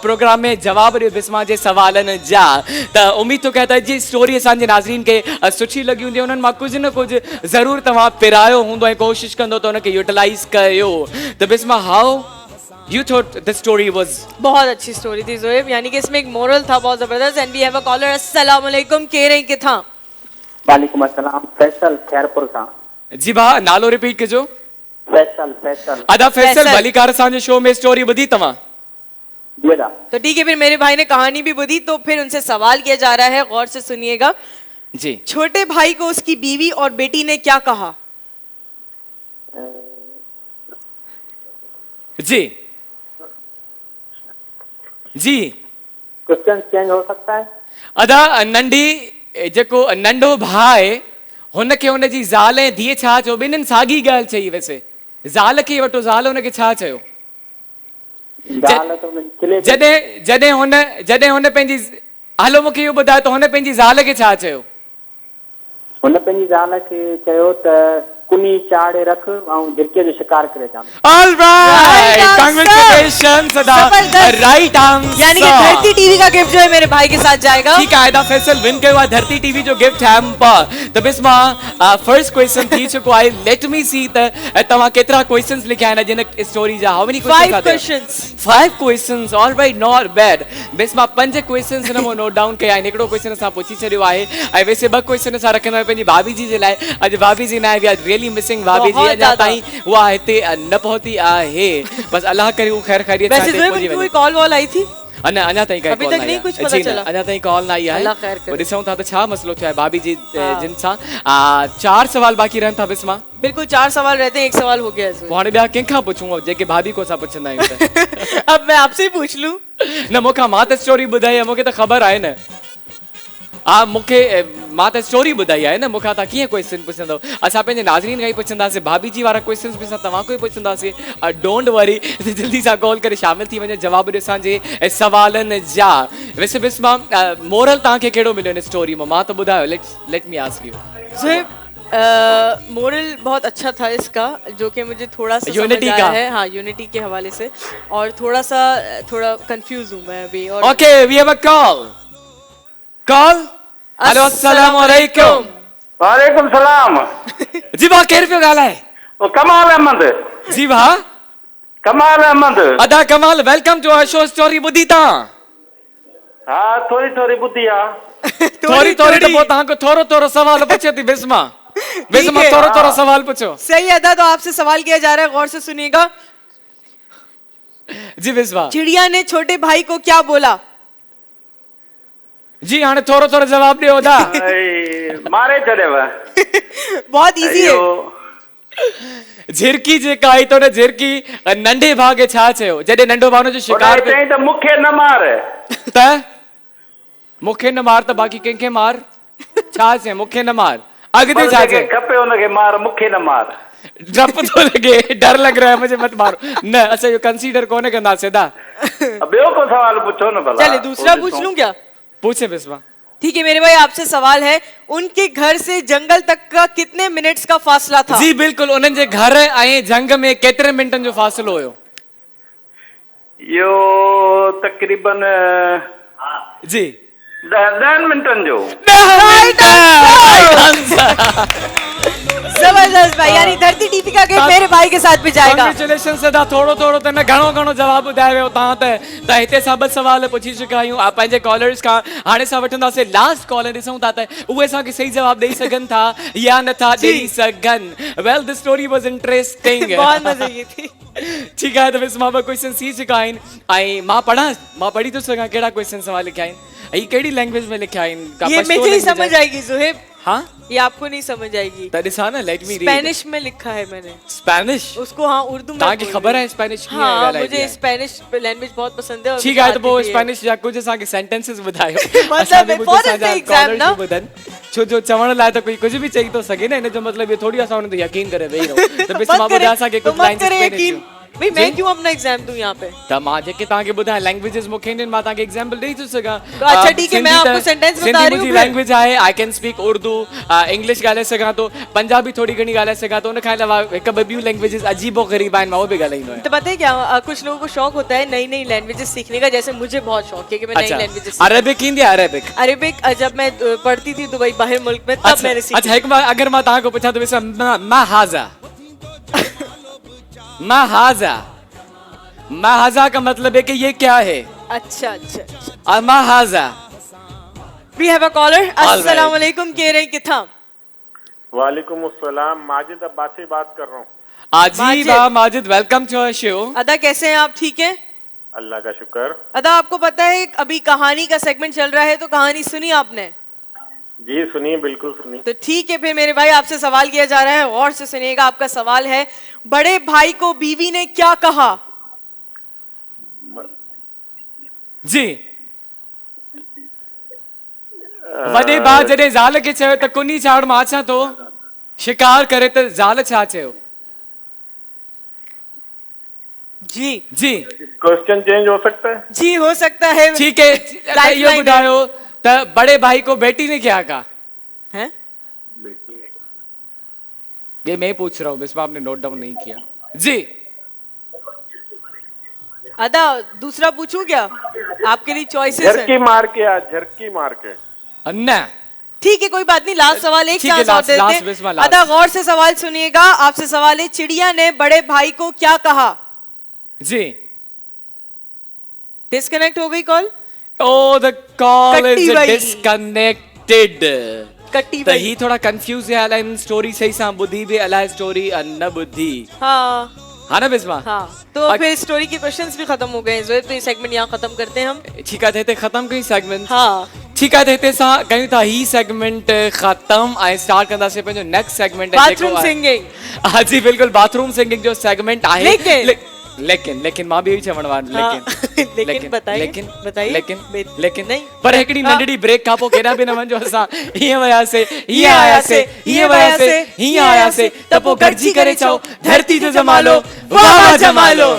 प्रोग्राम में। जवाब ॾियो बिस्मा जे सवालनि जा। त उम्मीद थो कयां त जी स्टोरी असांजे नाज़रीन खे सुठी लॻी हूंदी। उन्हनि मां कुझु न कुझु ज़रूर तव्हां पिरायो हूंदो ऐं कोशिशि कंदो त उनखे यूटिलाइज़ कयो। त Bisma how You thought the story was बहुत अच्छी स्टोरी थी ज़ोएब, यानी कि इसमें एक मोरल था बहुत जबरदस्त। And we have a caller. अस्सलाम वालेकुम, कह रहे हैं कि था। वालेकुम अस्सलाम, फैसल खैरपुर सां। जी भा नालो रिपीट कजो। फैसल अदा फैसल भलीकार असांजे शो में स्टोरी ॿुधी तव्हां? तो ठीक है, फिर मेरे भाई ने कहानी भी बुधी, तो फिर उनसे सवाल किया जा रहा है, गौर से सुनिएगा जी। छोटे भाई को उसकी बीवी और बेटी ने क्या कहा? जी जी क्वेश्चन चेंज हो सकता है? अदा नंढी जेको नंढो भाउ आहे हुनखे हुनजी ज़ाल ऐं धीअ छा चयो? ॿिन्हिनि साॻी ॻाल्हि चई। वैसे ज़ाल खे वठो, ज़ाल हुनखे छा चयो? जॾहिं हुन पंहिंजी हलो मूंखे इहो ॿुधायो त हुन पंहिंजी ज़ाल खे छा चयो? हुन पंहिंजी ज़ाल खे चयो त कुनी चाड़े रख ऐं झिरके जो शिकार करे अचां। All right, congratulations अदा, right answer। यानी कि धरती टीवी का गिफ्ट जो है मेरे भाई के साथ जाएगा। ठीक है। अदा फैसल विन कयो आहे धरती टीवी जो गिफ्ट हैम्पर। त बिस्मा फर्स्ट क्वेश्चन थी चुको आहे। लेट मी सी त तव्हां केतिरा क्वेश्चंस लिखिया आहिनि जिन स्टोरी जा? How many questions? 5 questions. 5 questions. All right, not bad. Bisma 5 questions हिन में नोट डाउन कया आहिनि। हिकिड़ो क्वेश्चन असां पुछी छॾियो आहे ऐं वैसे 2 क्वेश्चन असां रखंदा आहियूं पंहिंजी भाभी जी जे लाइ। अॼु भाभी जी न आहे, वी आर रियली मिसिंग भाभी जी। अञा ताईं उहा हिते न पहुती आहे। बस अल्लाह करे वो खैर खैरियत सां हिते पहुची वञे। कोई कॉल वॉल आई थी? अञा ताईं अभी तक नहीं कुछ पता चला। अञा ताईं कॉल न आई आहे। अल्लाह खैर करे। ॾिसूं था त छा मसलो थियो आहे भाभी जी जिन सां। 4 सवाल बाक़ी रहनि था बिस्मा। बिल्कुल 4 सवाल रहते हैं, 1 सवाल हो गया है। हाणे ॿिया कंहिंखां पुछूं जेके भाभी को असां पुछंदा आहियूं त? अब मैं आपसे ही पूछ लूं। न मूंखां मां त स्टोरी ॿुधाई आहे, मूंखे त ख़बर आहे न। हा मूंखे मां त स्टोरी ॿुधाई आहे न, मूंखां तव्हां कीअं क्वेश्चन पुछंदव? असां पंहिंजे नाज़रीन खां ई पुछंदासीं। भाभी जी वारा क्वेश्चन बि असां तव्हां खां ई पुछंदासीं। डोंट वरी, जल्दी सां कॉल करे शामिल थी वञो, जवाब ॾियो असांजे सवालनि जा। वैसे बिस्मा मोरल तव्हांखे कहिड़ो मिलियो हिन स्टोरी मां त ॿुधायो। Let me ask you. Moral बहुत अच्छा था इसका, जो कि मुझे थोड़ा सा यूनिटी समझ का आया है। हाँ, यूनिटी के हवाले से। और थोड़ा कंफ्यूज हूँ मैं अभी। और okay, we have a call. Hello अस्सलाम वालेकुम। वालेकुम सलाम। जी भाउ केरु पियो ॻाल्हाए? कमाल अहमद। जी भाउ कमाल अहमद। अदा Kamal, welcome to our show. Story ॿुधी तव्हां? हाँ थोड़ी बुद्धि आहे। थोड़ी त पोइ तव्हांखे थोरो सवाल पुछे थी बिस्मा। बिस्मा थोरो सवाल पूछो। सही अदा, तो आपसे सवाल किया जा रहा है, गौर से सुनिएगा। जी बिस्मा। चिड़िया ने छोटे भाई को क्या बोला? जी हाणे थोरो जवाब ॾियो अदा। मारे छॾियव। बहुत इजी है। झिरकी जेका आई तो न झिरकी नंढे भाउ खे छा चयो जॾहिं नंढो भाउ जो शिकार चई त मूंखे न मार। त मूंखे न मार त बाक़ी कंहिंखे मार? छा चए मूंखे न मार अॻिते पर छा जेके चए खपे हुनखे मार मूंखे न मार डप तो लगे डर लग रहा है मुझे मत मारो न अच्छा यो कंसीडर कोने कंदा सीधा ॿियो को सवाल पूछो न भला चले दूसरा पूछ लूं क्या? पूछे बिस्मा ठीक है मेरे भाई, आपसे सवाल है, उनके घर से जंगल तक का कितने मिनट्स का फासला था? जी बिल्कुल, उन्हनि जे घर ऐं जंग में केतिरे मिंटनि जो फ़ासिलो हुयो? यो तकरीबन जी 10 मिनटनि जो। जबरदस्त भाई, यानी धरती दीपिका के मेरे भाई के साथ भी जाएगा। कांग्रेचुलेशन सदा थोड़ो थोड़ो त न घणो घणो जवाब ॿुधाए वियो तव्हां त हिते सभु सवाल पुछी चुका आहियूं पंहिंजे कॉलर्स खां। हाणे असां वठंदासीं लास्ट कॉलर, ॾिसूं था त उहे असांखे सही जवाब ॾेई सघनि था या नथा ॾेई सघनि। Well the story was interesting, बहुत मजे की थी। ठीक है, तो बस मां क्वेश्चन सी चुका आहिनि ऐं मां पढ़ी थो सघां कहिड़ा क्वेश्चन सवाल लिखिया आहिनि ऐं कहिड़ी लैंग्वेज में लिखिया आहिनि? ये मुझे ही समझ आएगी ज़ुहैब। हाँ, ये आपको नहीं समझ आएगी। दैट्स ना, लेट मी रीड। स्पेनिश में लिखा है मैंने। स्पेनिश? उसको हाँ उर्दू में। ताकि खबर है स्पेनिश की? हाँ, मुझे स्पेनिश लैंग्वेज बहुत पसंद है। ठीक है, तो वो स्पेनिश या कुछ असांखे सेंटेंसेस ॿुधायो। मतलब फॉर एग्जाम ना छो जो चवण लाइ त कोई कुछ भी चई थो सघे न, इन जो मतलब ये थोड़ी असां उन ते यकीन करे वेही रहो। त बस मां ॿुधायां असांखे कुछ लाइंस स्पेनिश भाई, मैं क्यों अपना एग्जाम दूं यहाँ पे? त मां जेके तव्हांखे ॿुधायां लैंग्वेजेस मूंखे ईंदियूं, मां तव्हांखे एग्जांपल ॾेई थो सघां। तो अच्छा ठीक है, मैं आपको सेंटेंस बता रही हूं। मुंहिंजी लैंग्वेज आहे, I can speak Urdu, English ॻाल्हाए सघां थो, पंजाबी थोड़ी घणी ॻाल्हाए सघां थो, उन खां अलावा हिक ॿ ॿियूं लैंग्वेजेस अजीबो ग़रीब आहिनि, मां उहे बि ॻाल्हाईंदो आहियां। तो पता है क्या, कुछ लोगों को शौक होता है नई नई लैंग्वेजेस सीखने का, जैसे मुझे बहुत शौक है कि मैं नई लैंग्वेजेस। अरबिक ईंदी आहे? अरबिक जब मैं पढ़ती थी दुबई बाहर मुल्क में, तब मैंने सीखी। अच्छा, एक बार अगर मैं ताको पूछा तो महाजा का मतलब है कि ये क्या है? अच्छा अच्छा, महाजा। We have a caller. अस्सलाम वालेकुम, कह रहे हैं किथा? वालेकुम अस्सलाम, माजिद अब्बासी बात कर रहा हूँ। आजीबा Majid, welcome to our show. अदा कैसे हैं आप? ठीक हैं? अल्लाह का शुक्र। अदा आपको पता है अभी कहानी का सेगमेंट चल रहा है, तो कहानी सुनी आपने? जी सुनिए, बिल्कुल सुनिए। तो ठीक है फिर मेरे भाई, आपसे सवाल किया जा रहा है, और से सुनिएगा। आपका सवाल है, बड़े भाई को बीवी ने क्या कहा? जी, वॾे भाउ जॾहिं ज़ाल खे चयो त कुनी चाड़ मां अचां थो शिकार करे, त ज़ाल छा चयो? जी जी, क्वेश्चन चेंज हो सकता है? जी हो सकता है। ठीक है, ये बुधायो त बड़े भाई को बेटी ने क्या कहा है? ये मैं पूछ रहा हूँ, इसमें आपने नोट डाउन नहीं किया। जी अदा दूसरा पूछूं क्या? आपके लिए चॉइसेस हैं। झरकी मार के आज, झरकी मार के। अन्ना ठीक है, कोई बात नहीं, लास्ट सवाल एक चांस और देते हैं। अदा गौर से सवाल सुनिएगा। आपसे सवाल है, चिड़िया ने बड़े भाई को क्या कहा? जी, डिस्कनेक्ट हो गई call. Oh, the call is disconnected. कट्टी त ही थोड़ा कंफ्यूज है, अलाइन स्टोरी सही सां ॿुधी बि अलाए स्टोरी न ॿुधी। हाँ ना बिस्मा? हाँ, तो फिर स्टोरी के क्वेश्चंस भी खत्म हो गए हैं, तो ये सेगमेंट यहाँ खत्म करते हैं हम। ठीक है, हिते खत्म कई सेगमेंट। हाँ ठीक है, हिते सां कयूं था ही सेगमेंट खत्म ऐं स्टार्ट कंदासीं पंहिंजो नेक्स्ट सेगमेंट, बाथरूम सिंगिंग। हाँ जी बिल्कुल, बाथरूम सिंगिंग जो सेगमेंट आहे। लेकिन मां बि चवण वारो लेकिन लेकिन पर हिकड़ी नंढड़ी ब्रेक खां पोइ केॾा बि न वञो, असां हीअं वयासीं, हीअं आयासीं, हीअं आयासीं, त पोइ गॾिजी करे चओ, धरती जो जमालो वाह वाह जमालो।